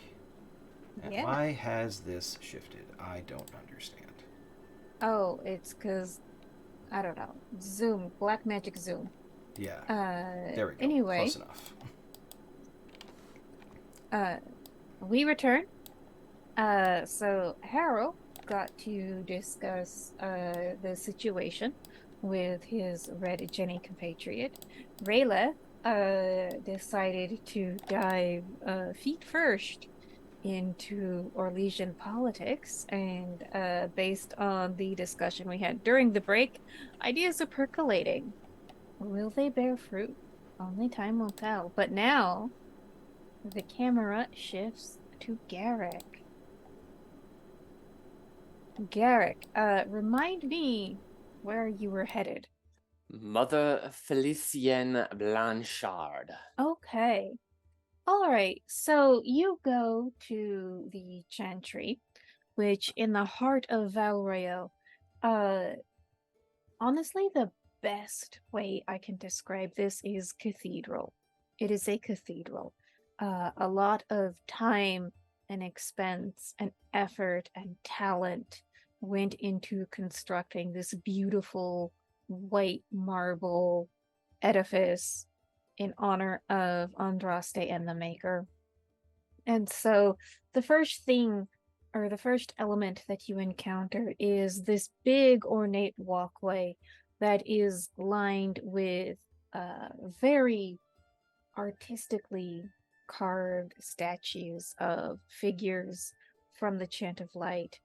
And Yeah. why has this shifted? I don't understand. Oh, it's because, I don't know. Zoom. Black magic Zoom. Yeah. There we go. Anyway, Close enough. we return. So Harold got to discuss the situation with his Red Jenny compatriot. Rayla decided to dive feet first into Orlesian politics, and based on the discussion we had during the break, ideas are percolating. Will they bear fruit? Only time will tell. But now the camera shifts to Garrick. Garrick, remind me where you were headed. Mother Felicienne Blanchard. Okay. All right. So you go to the Chantry, which in the heart of Valrayo, uh, honestly, the best way I can describe this is cathedral. It is a cathedral. A lot of time and expense and effort and talent went into constructing this beautiful white marble edifice in honor of Andraste and the Maker. And so the first thing or the first element that you encounter is this big ornate walkway that is lined with very artistically carved statues of figures from the Chant of Light.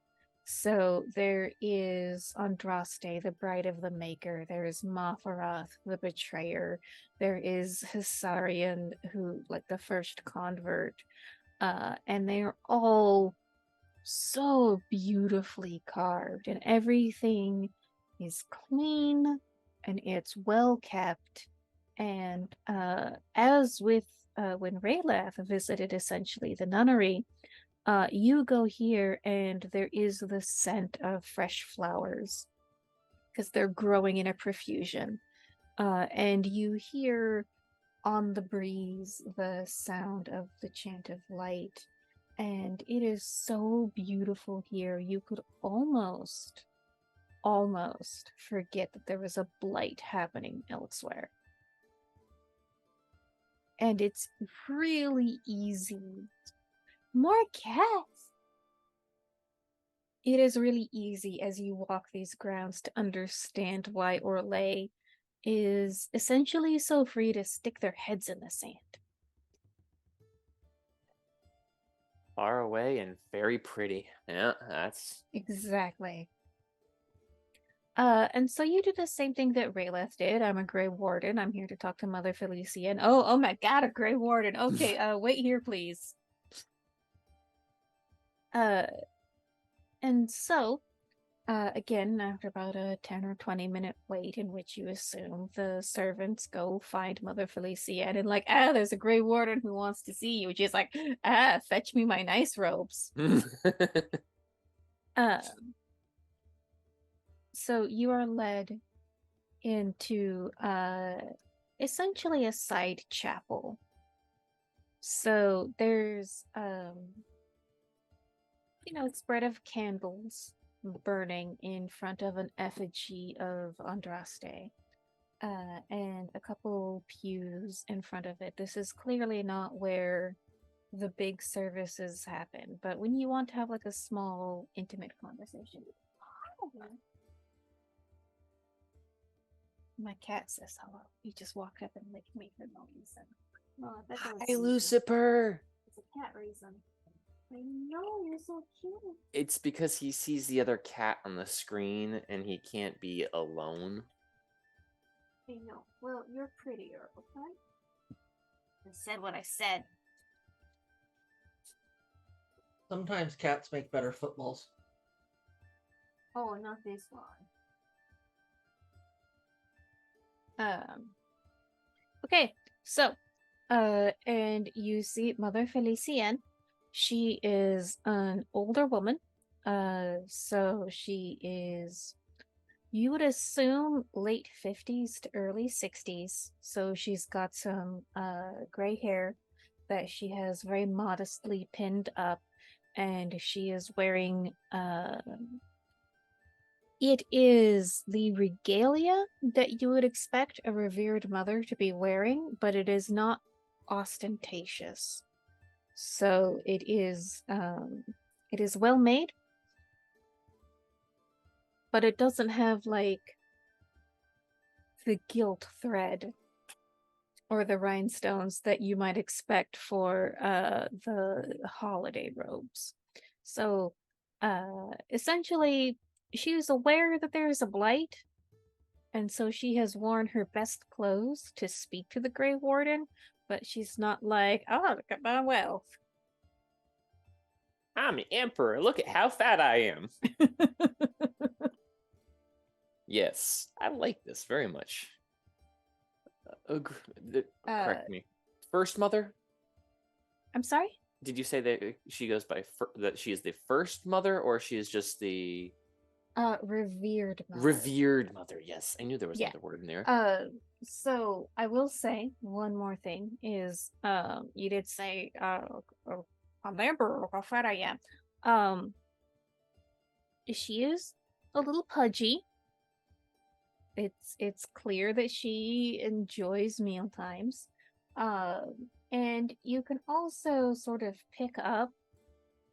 So there is Andraste, the bride of the Maker. There is Mafarath, the betrayer. There is Hissarion, who, like, the first convert. And they're all so beautifully carved, and everything is clean and it's well kept. And as with when Raylath visited essentially the nunnery, you go here and there is the scent of fresh flowers because they're growing in a profusion. And you hear on the breeze the sound of the Chant of Light. And it is so beautiful here. You could almost forget that there was a blight happening elsewhere. And it's really easy. More cats! It is really easy as you walk these grounds to understand why Orlais is essentially so free to stick their heads in the sand. Far away and very pretty. Yeah, that's Exactly. And so you do the same thing that Rayleth did. I'm a Grey Warden. I'm here to talk to Mother Felician. Oh my God, a Grey Warden. Okay, wait here, please. And so, again, after about a 10 or 20-minute wait in which you assume the servants go find Mother Felician and like, there's a Grey Warden who wants to see you. She's like, fetch me my nice robes. So you are led into essentially a side chapel. So there's spread of candles burning in front of an effigy of Andraste. And a couple pews in front of it. This is clearly not where the big services happen, but when you want to have like a small, intimate conversation. My cat says hello. He just walked up and made her noise. Hi, Lucifer. It's a cat reason. I know, you're so cute. It's because he sees the other cat on the screen and he can't be alone. I know. Well, you're prettier, okay? I said what I said. Sometimes cats make better footballs. Oh, not this one. Okay, so, and you see Mother Felician. She is an older woman. So she is You would assume late 50s to early 60s. So she's got some gray hair that she has very modestly pinned up, and she is wearing it is the regalia that you would expect a revered mother to be wearing, but it is not ostentatious. So it is well made, but it doesn't have like the gilt thread or the rhinestones that you might expect for the holiday robes. So essentially she is aware that there is a blight, and so she has worn her best clothes to speak to the Grey Warden, but she's not like, oh, look at my wealth. I'm the emperor. Look at how fat I am. Yes, I like this very much. Correct me. First mother? I'm sorry? Did you say that she goes by that she is the first mother, or she is just the Revered mother. revered mother? Yes, I knew there was Yeah. another word in there. So I will say one more thing is, you did say, I'm the emperor, look how fat I am. She is a little pudgy. It's clear that she enjoys meal times. And you can also sort of pick up,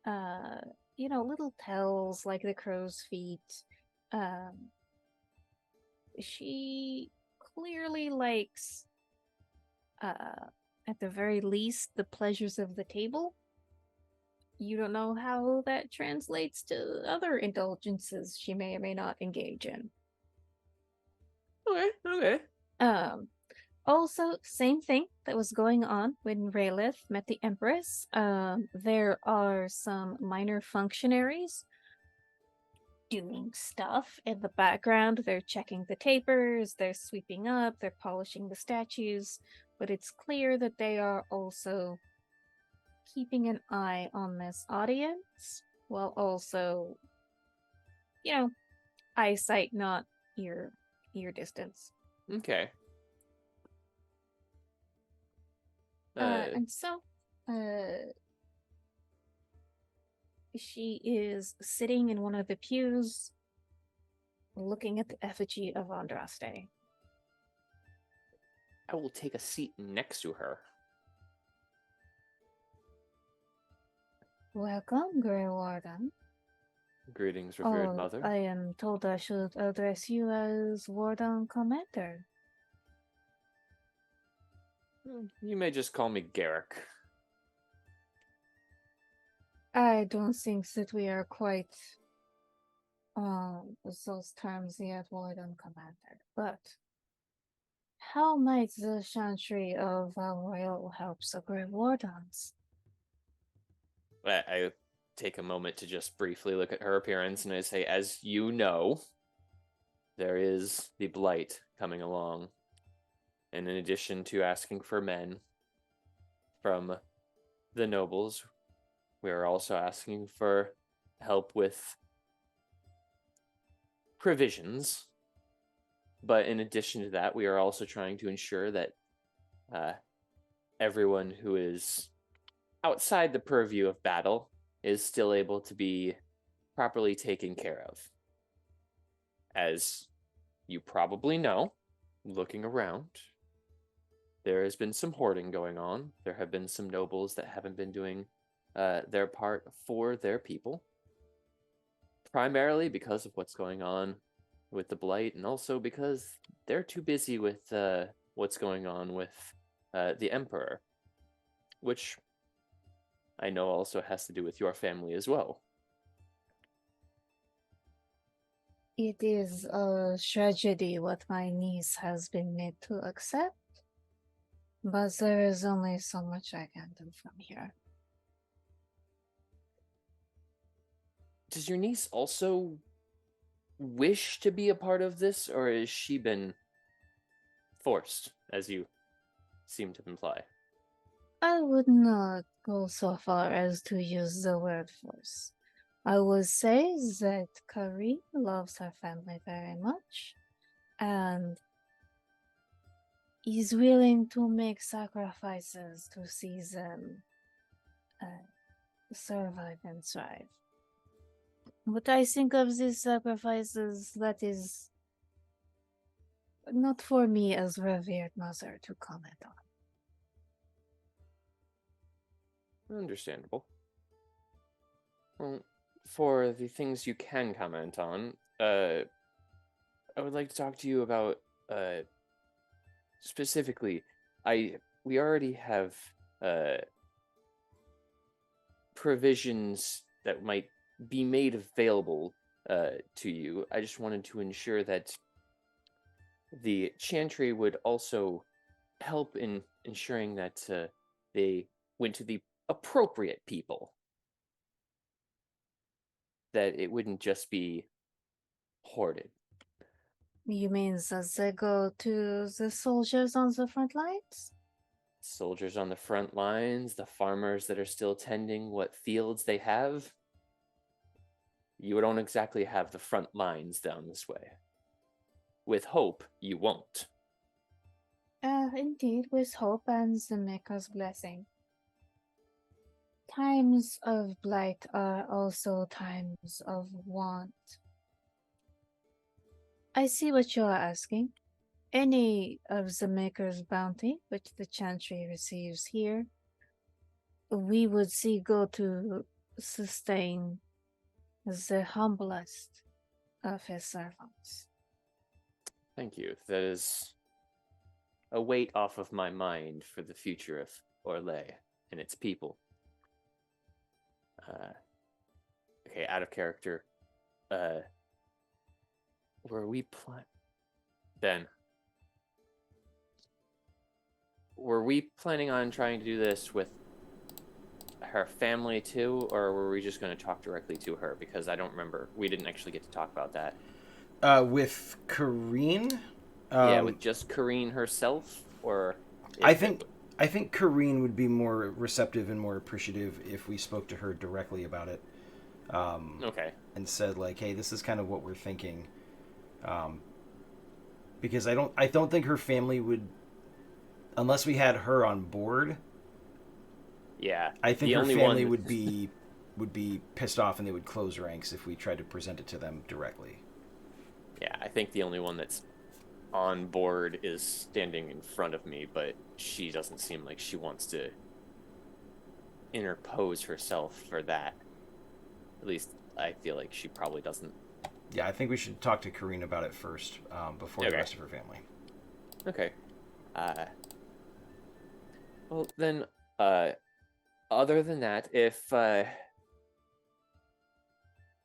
little tells like the crow's feet. Um, she clearly likes, at the very least, the pleasures of the table. You don't know how that translates to other indulgences she may or may not engage in. Okay. Also, same thing that was going on when Rayleigh met the Empress. There are some minor functionaries doing stuff in the background. They're checking the tapers, they're sweeping up, they're polishing the statues, but it's clear that they are also keeping an eye on this audience while also, eyesight, not ear distance. Okay. And so, she is sitting in one of the pews, looking at the effigy of Andraste. I will take a seat next to her. Welcome, Grey Warden. Greetings, revered mother. I am told I should address you as Warden Commander. You may just call me Garrick. I don't think that we are quite on those terms yet, Warden Commander, but how might the chantry of our royal help the Grey Wardens? I take a moment to just briefly look at her appearance, and I say, as you know, there is the blight coming along. And in addition to asking for men from the nobles, we are also asking for help with provisions. But in addition to that, we are also trying to ensure that everyone who is outside the purview of battle is still able to be properly taken care of. As you probably know, looking around, there has been some hoarding going on. There have been some nobles that haven't been doing their part for their people, primarily because of what's going on with the blight, and also because they're too busy with what's going on with the emperor, which I know also has to do with your family as well. It is a tragedy what my niece has been made to accept, but there is only so much I can do from here. Does your niece also wish to be a part of this, or has she been forced, as you seem to imply? I would not go so far as to use the word force. I would say that Kari loves her family very much and is willing to make sacrifices to see them survive and thrive. What I think of these sacrifices, that is not for me as revered mother to comment on. Understandable. Well, for the things you can comment on, I would like to talk to you about specifically. We already have provisions that might be made available to you. I just wanted to ensure that the Chantry would also help in ensuring that they went to the appropriate people. That it wouldn't just be hoarded. You mean that they go to the soldiers on the front lines? Soldiers on the front lines, the farmers that are still tending what fields they have. You don't exactly have the front lines down this way. With hope, you won't. Indeed, with hope and the Maker's blessing. Times of blight are also times of want. I see what you are asking. Any of the Maker's bounty, which the Chantry receives here, we would see go to sustain the humblest of his servants. Thank you. That is a weight off of my mind for the future of Orlais and its people. Okay, out of character. Were we Ben? Were we planning on trying to do this with her family too, or were we just going to talk directly to her? Because I don't remember. We didn't actually get to talk about that. With Kareen? Yeah, with just Kareen herself, or I think Kareen would be more receptive and more appreciative if we spoke to her directly about it. Okay. And said like, "Hey, this is kind of what we're thinking." Because I don't think her family would, unless we had her on board. Yeah. I think her family would be pissed off and they would close ranks if we tried to present it to them directly. Yeah, I think the only one that's on board is standing in front of me, but she doesn't seem like she wants to interpose herself for that. At least I feel like she probably doesn't. Yeah, I think we should talk to Kareen about it first, before the rest of her family. Okay. Well, then, other than that, if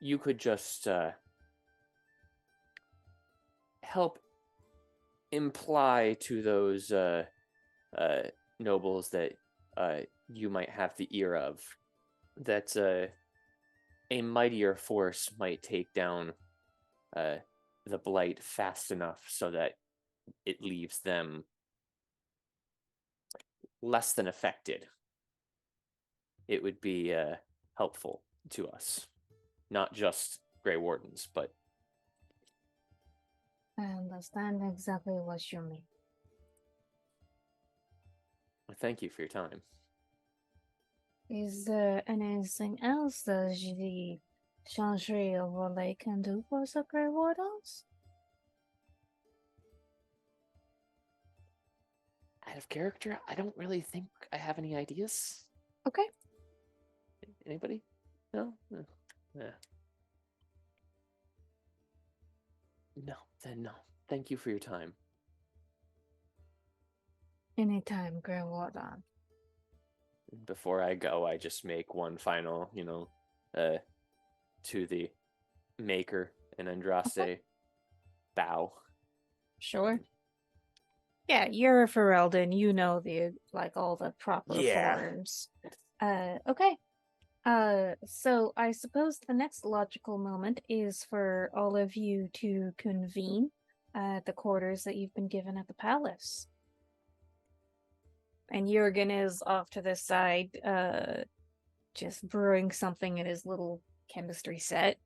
you could just help imply to those nobles that you might have the ear of, that a mightier force might take down the blight fast enough so that it leaves them less than affected. It would be helpful to us, not just Grey Wardens, but. I understand exactly what you mean. Thank you for your time. Is there anything else that the Chantry of Orlais can do for the Grey Wardens? Out of character, I don't really think I have any ideas. Okay. Anybody? No? Yeah. No, then no. Thank you for your time. Anytime, Grey Warden. Before I go, I just make one final, to the Maker and Andraste bow. Sure. Yeah, you're a Ferelden. You know all the proper forms. Okay. So I suppose the next logical moment is for all of you to convene at the quarters that you've been given at the palace. And Jurgen is off to the side, just brewing something in his little chemistry set.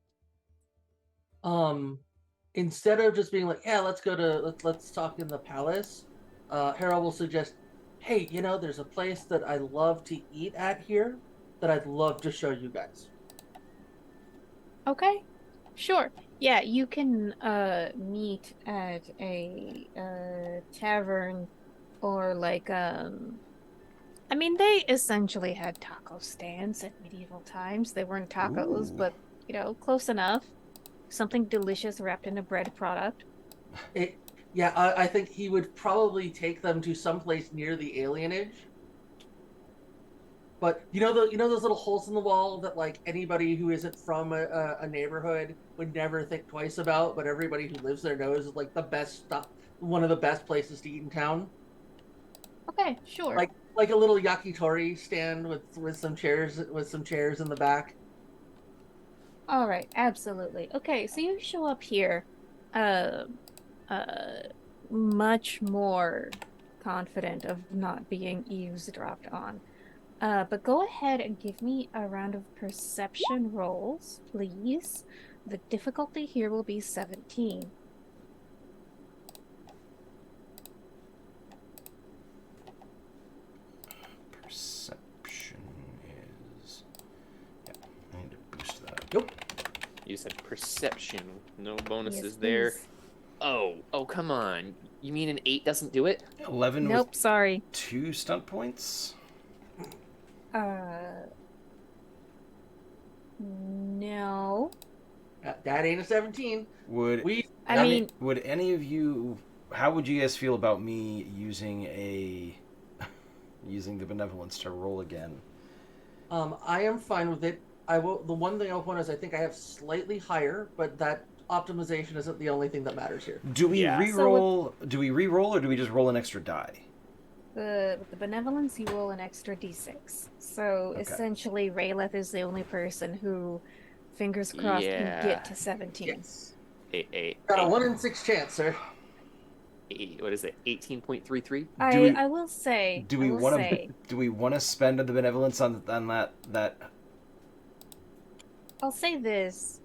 Instead of just being like, yeah, let's talk in the palace, Harold will suggest, hey, there's a place that I love to eat at here that I'd love to show you guys. Okay, sure. Yeah, you can meet at a tavern or like I mean they essentially had taco stands at medieval times. They weren't tacos, Ooh. but close enough. Something delicious wrapped in a bread product. It, yeah, I think he would probably take them to someplace near the alienage. But those little holes in the wall that like anybody who isn't from a neighborhood would never think twice about, but everybody who lives there knows is like the best stuff, one of the best places to eat in town. Okay, sure. Like a little yakitori stand with some chairs in the back. All right, absolutely. Okay, so you show up here, uh, uh, much more confident of not being eavesdropped on. But go ahead and give me a round of perception rolls, please. The difficulty here will be 17. Perception is. Yeah, I need to boost that. Nope. You said perception. No bonuses Yes, there. please. Oh, come on. You mean an 8 doesn't do it? 11 Nope, with sorry. 2 stunt points. No. That ain't a 17. Would I mean, would any of you? How would you guys feel about me using using the benevolence to roll again? I am fine with it. I will. The one thing I'll point is I think I have slightly higher, but that optimization isn't the only thing that matters here. Do we Yeah. re-roll? Do we re-roll or do we just roll an extra die? with the benevolence, you roll an extra d6. So Okay. essentially, Rayleth is the only person who, fingers crossed, can Yeah. get to 17. Yes. Eight, Got a 1 in 6 chance, sir. what is it? 18.33? I will say. Do we want to? Do we want to spend the benevolence on that? I'll say this.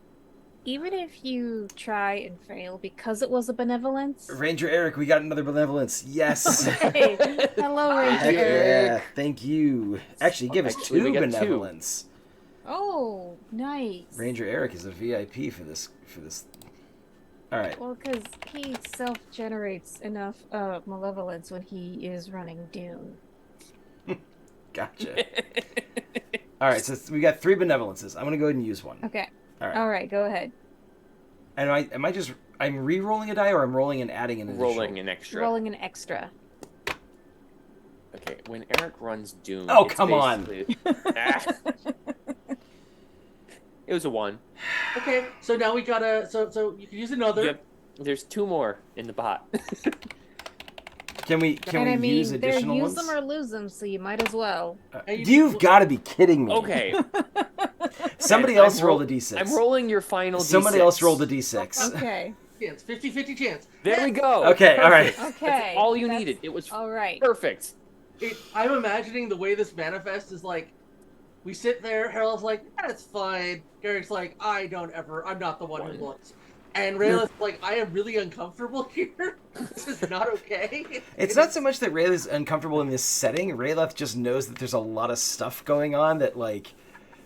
Even if you try and fail because it was a benevolence. Ranger Eric, we got another benevolence. Yes. Hey, hello, Ranger Heck Eric. yeah, thank you. Actually, give us Actually, we 2 got 2. benevolence. Oh, nice. Ranger Eric is a VIP for this. All right. Well, because he self-generates enough malevolence when he is running Dune. Gotcha. All right, so we got 3 benevolences. I'm gonna go ahead and use one. Okay. All right. All right, go ahead. And I'm re-rolling a die or I'm rolling and adding an additional? Rolling an extra. Rolling an extra. Okay, when Eric runs Doom. Oh, it's come on. Ah. It was a 1. Okay, so now we gotta. So you can use another. Yep. There's 2 more in the pot. Can we use they're additional use ones? them or lose them, so you might as well. You've got to be kidding me. Okay. Somebody And else roll the d6. I'm rolling your final Somebody D6. else roll the d6. Okay. Chance, 50-50 chance. There we go. Okay, all right. Perfect. Okay. That's all you That's- needed. It was All right. perfect. I'm imagining the way this manifests is like, we sit there, Harold's like, that's fine. Derek's like, I'm not the one who looks. And Rayla's like, I am really uncomfortable here. This is not okay. It's not so much that Rayla's uncomfortable in this setting. Rayleth just knows that there's a lot of stuff going on that, like,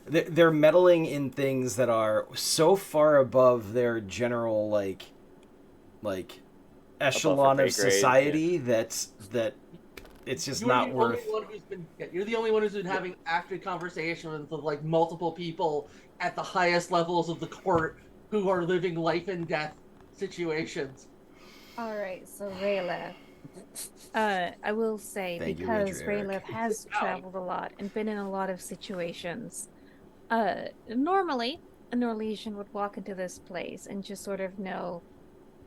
they're meddling in things that are so far above their general, like echelon of society that it's just not worth. You're the only one who's been having active conversation with like multiple people at the highest levels of the court who are living life and death situations. All right, so Rayleth. I will say, Thank you, because Ranger Eric. Rayleth has traveled a lot and been in a lot of situations, normally a Norwegian would walk into this place and just sort of know,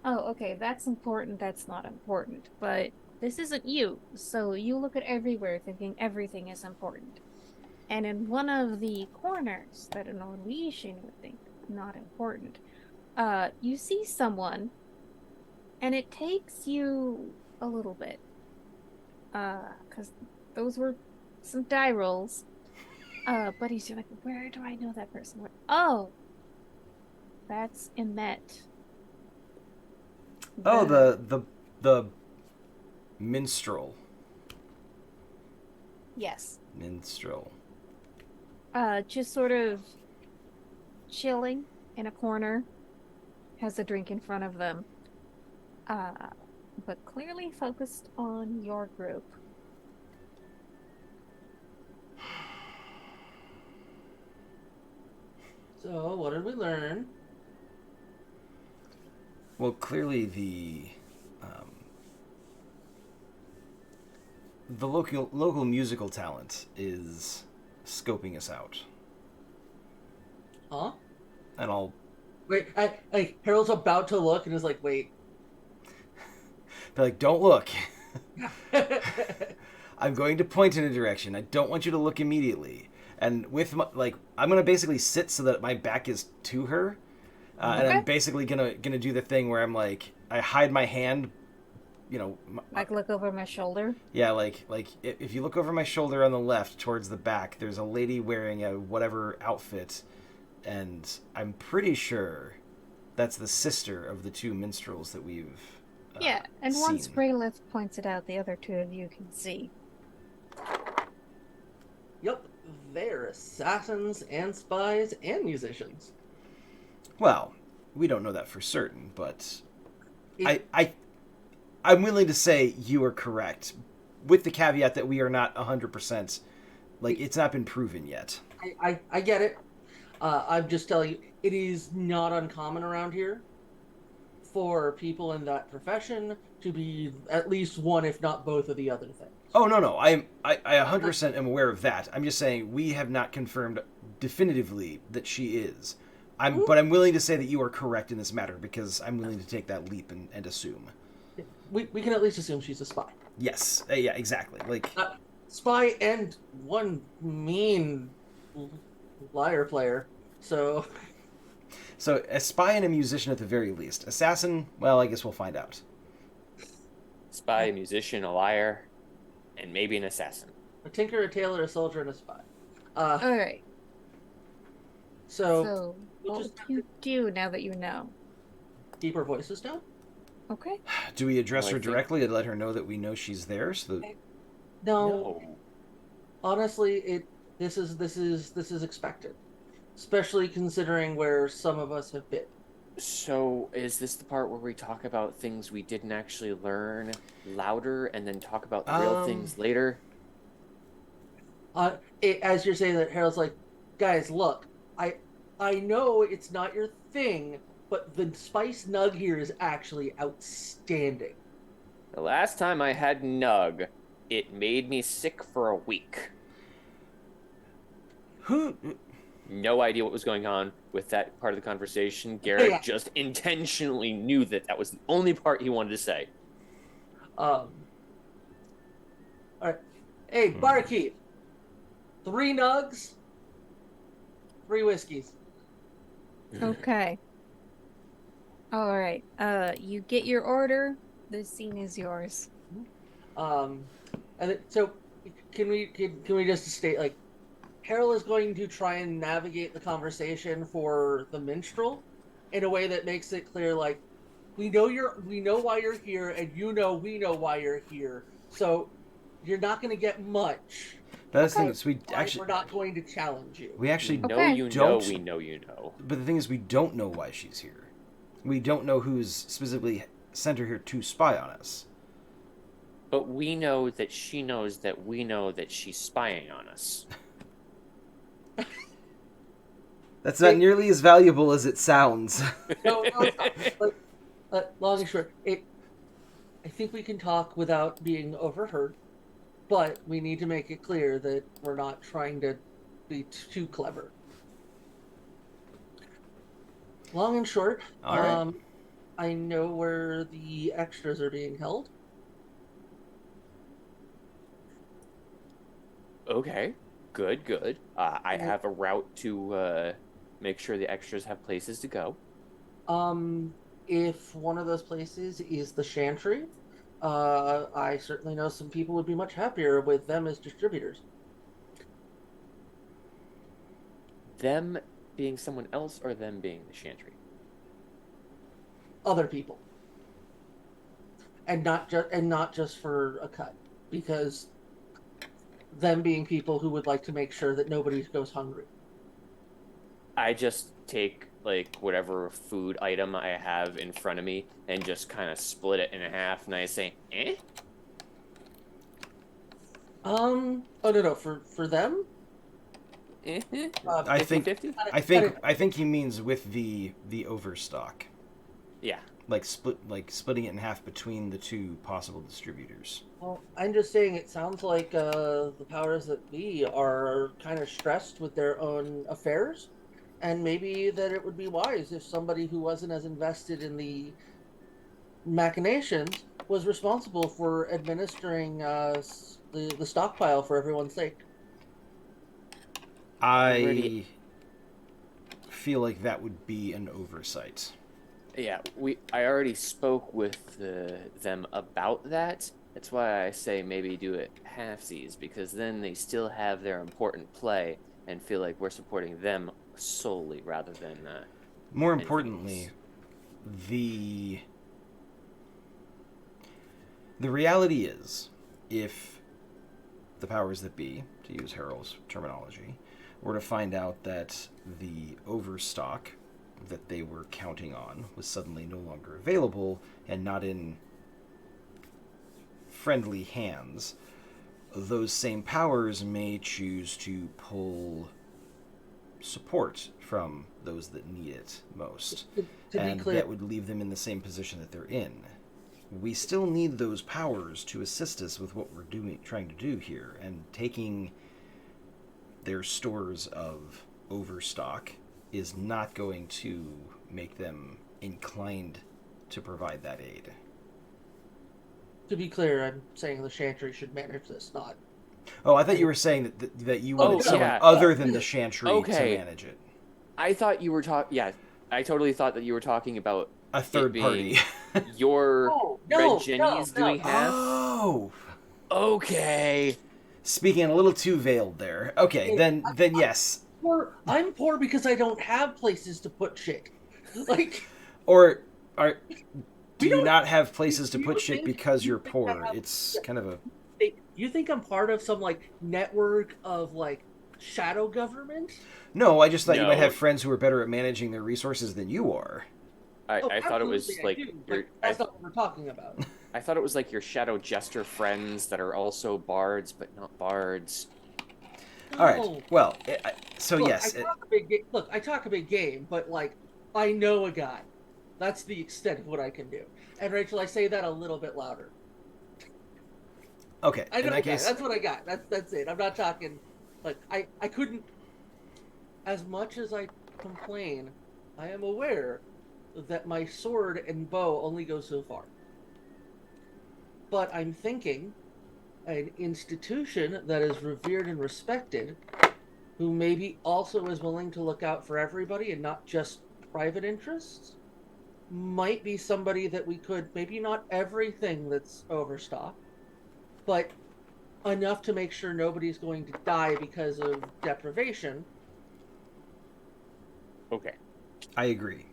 oh, okay, that's important, that's not important. But this isn't you, so you look at everywhere thinking everything is important. And in one of the corners that a Norwegian would think not important, you see someone, and it takes you a little bit, because those were some die rolls. buddies, you're like, where do I know that person? Oh, that's Emmet. Oh, The the minstrel. Yes. Minstrel. Just sort of chilling in a corner, has a drink in front of them. Uh, but clearly focused on your group. So, what did we learn? Well, clearly um, the local musical talent is scoping us out, Huh? and I'll Wait, Harold's about to look and is like, wait. be like, "Don't look." I'm going to point in a direction. I don't want you to look immediately. And with my, I'm gonna basically sit so that my back is to her, and I'm Okay. basically gonna do the thing where I'm like, I hide my hand, Like look over my shoulder. yeah, if you look over my shoulder on the left towards the back, there's a lady wearing a whatever outfit, and I'm pretty sure that's the sister of the two minstrels that we've Yeah, and once seen. Braylith points it out, the other two of you can see. Yep, they're assassins and spies and musicians. Well, we don't know that for certain, but It- I'm willing to say you are correct, with the caveat that we are not 100%. It's not been proven yet. I get it. I'm just telling you, it is not uncommon around here for people in that profession to be at least one, if not both, of the other things. Oh no, I 100% am aware of that. I'm just saying we have not confirmed definitively that she is. But I'm willing to say that you are correct in this matter because I'm willing to take that leap and assume. We can at least assume she's a spy. Yes, yeah, exactly. Spy and one mean liar player. So a spy and a musician at the very least. Assassin, well, I guess we'll find out. Spy, a musician, a liar, and maybe an assassin. a tinker, a tailor, a soldier, and a spy. All right. So So, we'll what just would you do now that you know? keep our voices down. Okay. Do we address Well, I her think- directly and let her know that we know she's there? So that... No, honestly, this is expected, especially considering where some of us have been. So, is this the part where we talk about things we didn't actually learn louder and then talk about the real things later? As you're saying that, Harold's like, guys, look, I know it's not your thing, but the spice nug here is actually outstanding. The last time I had Nug, it made me sick for a week. Who? No idea what was going on with that part of the conversation. Garrett Yeah. just intentionally knew that was the only part he wanted to say. All right, hey, barkeep, 3 nugs, 3 whiskeys. Okay. All right. You get your order. The scene is yours. And so can we just state like Harold is going to try and navigate the conversation for the minstrel in a way that makes it clear like we know why you're here and we know why you're here. So you're not going to get much. That's the Okay. thing is we actually We're not going to challenge you. we actually know Okay. you know, Don't- we know you know. But the thing is, we don't know why she's here. We don't know who's specifically sent her here to spy on us. But we know that she knows that we know that she's spying on us. That's not nearly as valuable as it sounds. No, it's not. Long and short, I think we can talk without being overheard, but we need to make it clear that we're not trying to be too clever. Long and short, All right. I know where the extras are being held. Okay, good. I have a route to make sure the extras have places to go. If one of those places is the Chantry, I certainly know some people would be much happier with them as distributors. them being someone else or them being the Chantry? Other people, and not just for a cut, because them being people who would like to make sure that nobody goes hungry. I just take like whatever food item I have in front of me and just kind of split it in half, and I say, "Eh." Oh no, for them, I 50 think 50? I think he means with the overstock, Yeah. like splitting it in half between the two possible distributors. well, I'm just saying it sounds like the powers that be are kind of stressed with their own affairs, and maybe that it would be wise if somebody who wasn't as invested in the machinations was responsible for administering the stockpile for everyone's sake. Already, I feel like that would be an oversight. yeah, I already spoke with them about that. That's why I say maybe do it halfsies, because then they still have their important play and feel like we're supporting them solely rather than More anything importantly, else. the reality is, if the powers that be, to use Harold's terminology, were to find out that the overstock that they were counting on was suddenly no longer available and not in friendly hands, those same powers may choose to pull support from those that need it most. To be And clear, that would leave them in the same position that they're in. We still need those powers to assist us with what we're trying to do here, and taking their stores of overstock is not going to make them inclined to provide that aid. I'm saying the Chantry should manage this, not. Oh, I thought you were saying that you wanted Oh, someone yeah. other than the Chantry Okay. to manage it. I thought you were talking. Yeah, I totally thought that you were talking about A third it party. being your Oh, Red no, Jenny's no, doing no. half. Oh, Okay. speaking a little too veiled there. Okay, then yes. I'm poor because I don't have places to put shit. Like, Or do we you don't. not have places to You put shit think- because you you're think I poor? have- It's kind of a... You think I'm part of some like network of like shadow government? No, I just thought you might No. have friends who are better at managing their resources than you are. Oh, I thought it was absolutely I like do, your. but that's not what we're talking about. I thought it was like your shadow jester friends that are also bards, but not bards. All right. No. Well, so Look, yes. I talk a big game, but like I know a guy. That's the extent of what I can do. And Rachel, I say that a little bit louder. Okay. I know In a that guy. case, That's what I got. That's it. I'm not talking like I couldn't. As much as I complain, I am aware that my sword and bow only go so far. But I'm thinking an institution that is revered and respected, who maybe also is willing to look out for everybody and not just private interests, might be somebody that we could, maybe not everything that's overstocked, but enough to make sure nobody's going to die because of deprivation. Okay. I agree.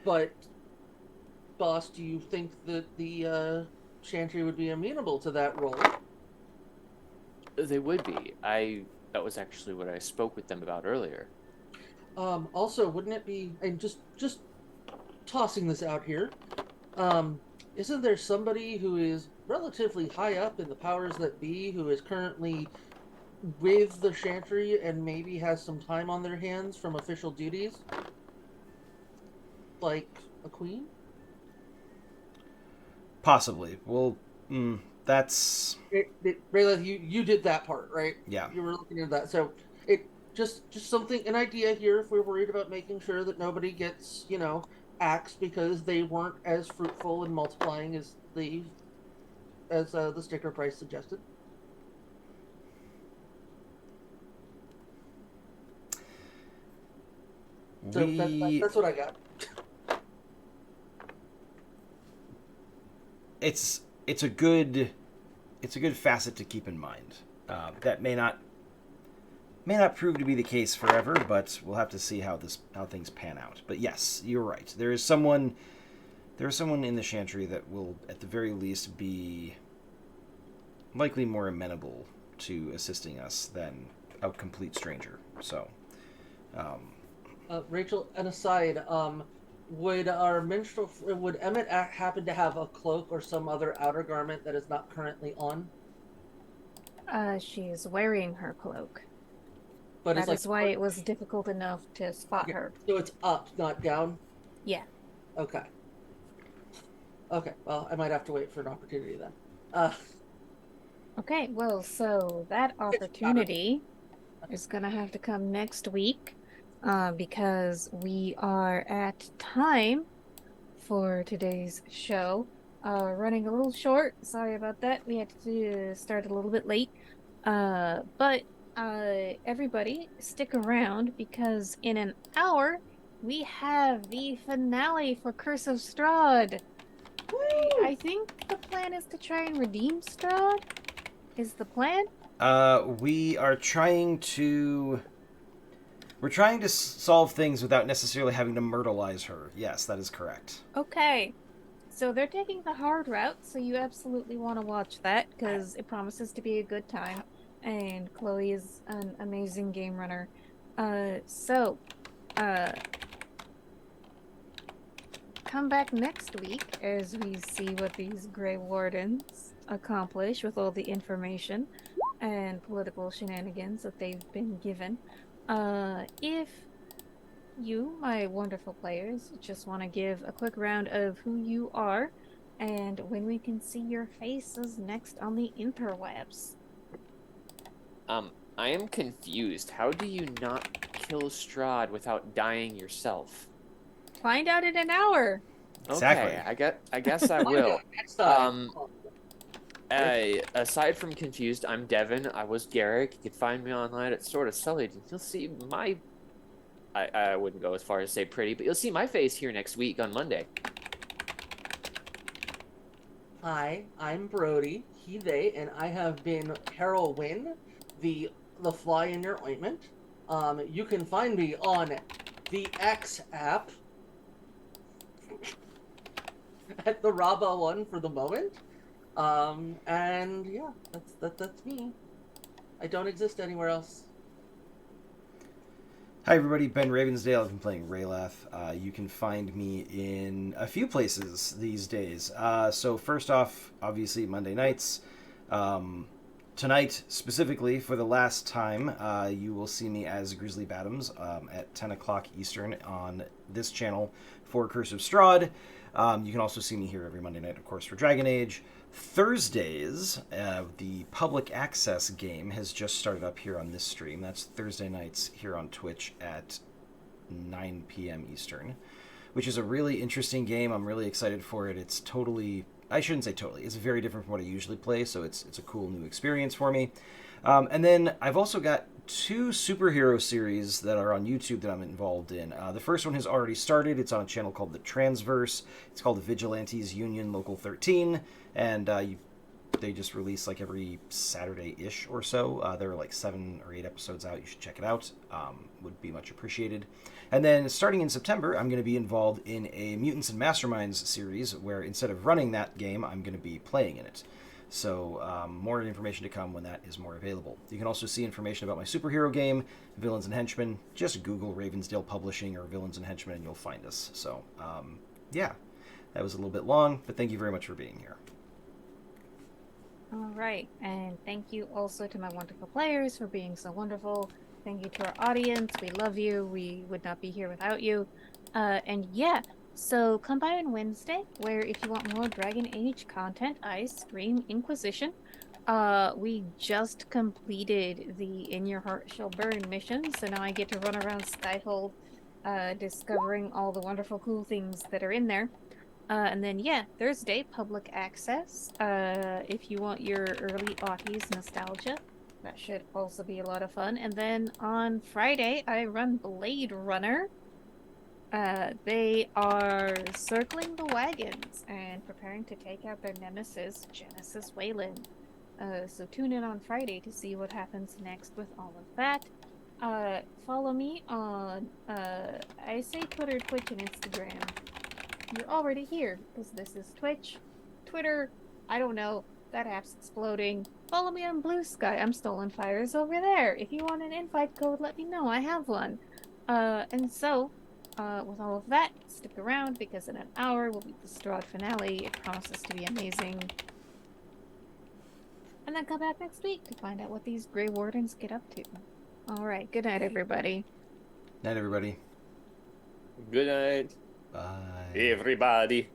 But, boss, do you think that the Chantry would be amenable to that role? They would be. That was actually what I spoke with them about earlier. Also, wouldn't it be, and just tossing this out here, isn't there somebody who is relatively high up in the powers that be who is currently with the Chantry and maybe has some time on their hands from official duties? Like a queen? Possibly. Well, that's... Rayla, you did that part, right? Yeah. You were looking at that. So it just something, an idea here if we're worried about making sure that nobody gets, axed because they weren't as fruitful in multiplying as the sticker price suggested. So that's what I got. It's a good facet to keep in mind. That may not May not prove to be the case forever, but we'll have to see how things pan out. But yes, you're right. There is someone in the Chantry that will, at the very least, be likely more amenable to assisting us than a complete stranger. So, Rachel, an aside, would would Emmett happen to have a cloak or some other outer garment that is not currently on? She is wearing her cloak. But That it's like, is why it was difficult enough to spot okay, her. so it's up, not down? Yeah. Okay. Okay, well, I might have to wait for an opportunity then. Okay, well, so that opportunity is gonna have to come next week, because we are at time for today's show. Running a little short. Sorry about that. We had to start a little bit late. But everybody stick around because in an hour we have the finale for Curse of Strahd. I think the plan is to try and redeem Strahd. Is the plan? we are trying to. We're trying to solve things without necessarily having to myrtleize her. Yes, that is correct. Okay. So they're taking the hard route, so you absolutely want to watch that because it promises to be a good time. And Chloe is an amazing game runner. So, uh, come back next week as we see what these Grey Wardens accomplish with all the information and political shenanigans that they've been given. If you, my wonderful players, just want to give a quick round of who you are and when we can see your faces next on the interwebs. I am confused. How do you not kill Strahd without dying yourself? Find out in an hour. Exactly. Okay, I guess I will. Next time. Aside from confused, I'm Devin. I was Garrick. You can find me online at Sort of Sullied. You'll see my... I wouldn't go as far as say pretty, but you'll see my face here next week on Monday. Hi, I'm Brody, he, they, and I have been Carol Wynn, the fly in your ointment. You can find me on the X app at the Raba one for the moment. And yeah, that's me. I don't exist anywhere else. Hi everybody, Ben Ravensdale. I've been playing Raylath. You can find me in a few places these days. So first off, obviously Monday nights. Tonight, specifically, for the last time, you will see me as Grizzly Bottoms at 10 o'clock Eastern on this channel for Curse of Strahd. You can also see me here every Monday night, of course, for Dragon Age. Thursdays, the public access game has just started up here on this stream. That's Thursday nights here on Twitch at 9 p.m. Eastern, which is a really interesting game. I'm really excited for it. It's totally... I shouldn't say totally. It's very different from what I usually play, so it's a cool new experience for me. And then I've also got 2 superhero series that are on YouTube that I'm involved in. The first one has already started. It's on a channel called The Transverse. It's called the Vigilantes Union Local 13, and they just release like every Saturday-ish or so. There are like 7 or 8 episodes out. You should check it out. Would be much appreciated. And then starting in September, I'm going to be involved in a Mutants and Masterminds series where instead of running that game, I'm going to be playing in it. So more information to come when that is more available. You can also see information about my superhero game, Villains and Henchmen. Just Google Ravensdale Publishing or Villains and Henchmen and you'll find us. So yeah, that was a little bit long, but thank you very much for being here. All right, and thank you also to my wonderful players for being so wonderful. Thank you to our audience. We love you. We would not be here without you. And yeah, so come by on Wednesday, where if you want more Dragon Age content, I stream Inquisition. We just completed the In Your Heart Shall Burn mission, so now I get to run around Skyhold, discovering all the wonderful cool things that are in there. And then, yeah, Thursday, public access. If you want your early aughties nostalgia, that should also be a lot of fun. And then on Friday, I run Blade Runner. They are circling the wagons and preparing to take out their nemesis, Genesis Wayland. So tune in on Friday to see what happens next with all of that. Follow me on, I say Twitter, Twitch, and Instagram. You're already here, because this is Twitch. Twitter, I don't know, that app's exploding. Follow me on Blue Sky, I'm Stolen Fires over there. If you want an invite code, let me know, I have one. And so, with all of that, stick around, because in an hour will be the Strahd finale. It promises to be amazing. And then come back next week to find out what these Grey Wardens get up to. Alright, good night, everybody. Night, everybody. Good night, Bye. everybody.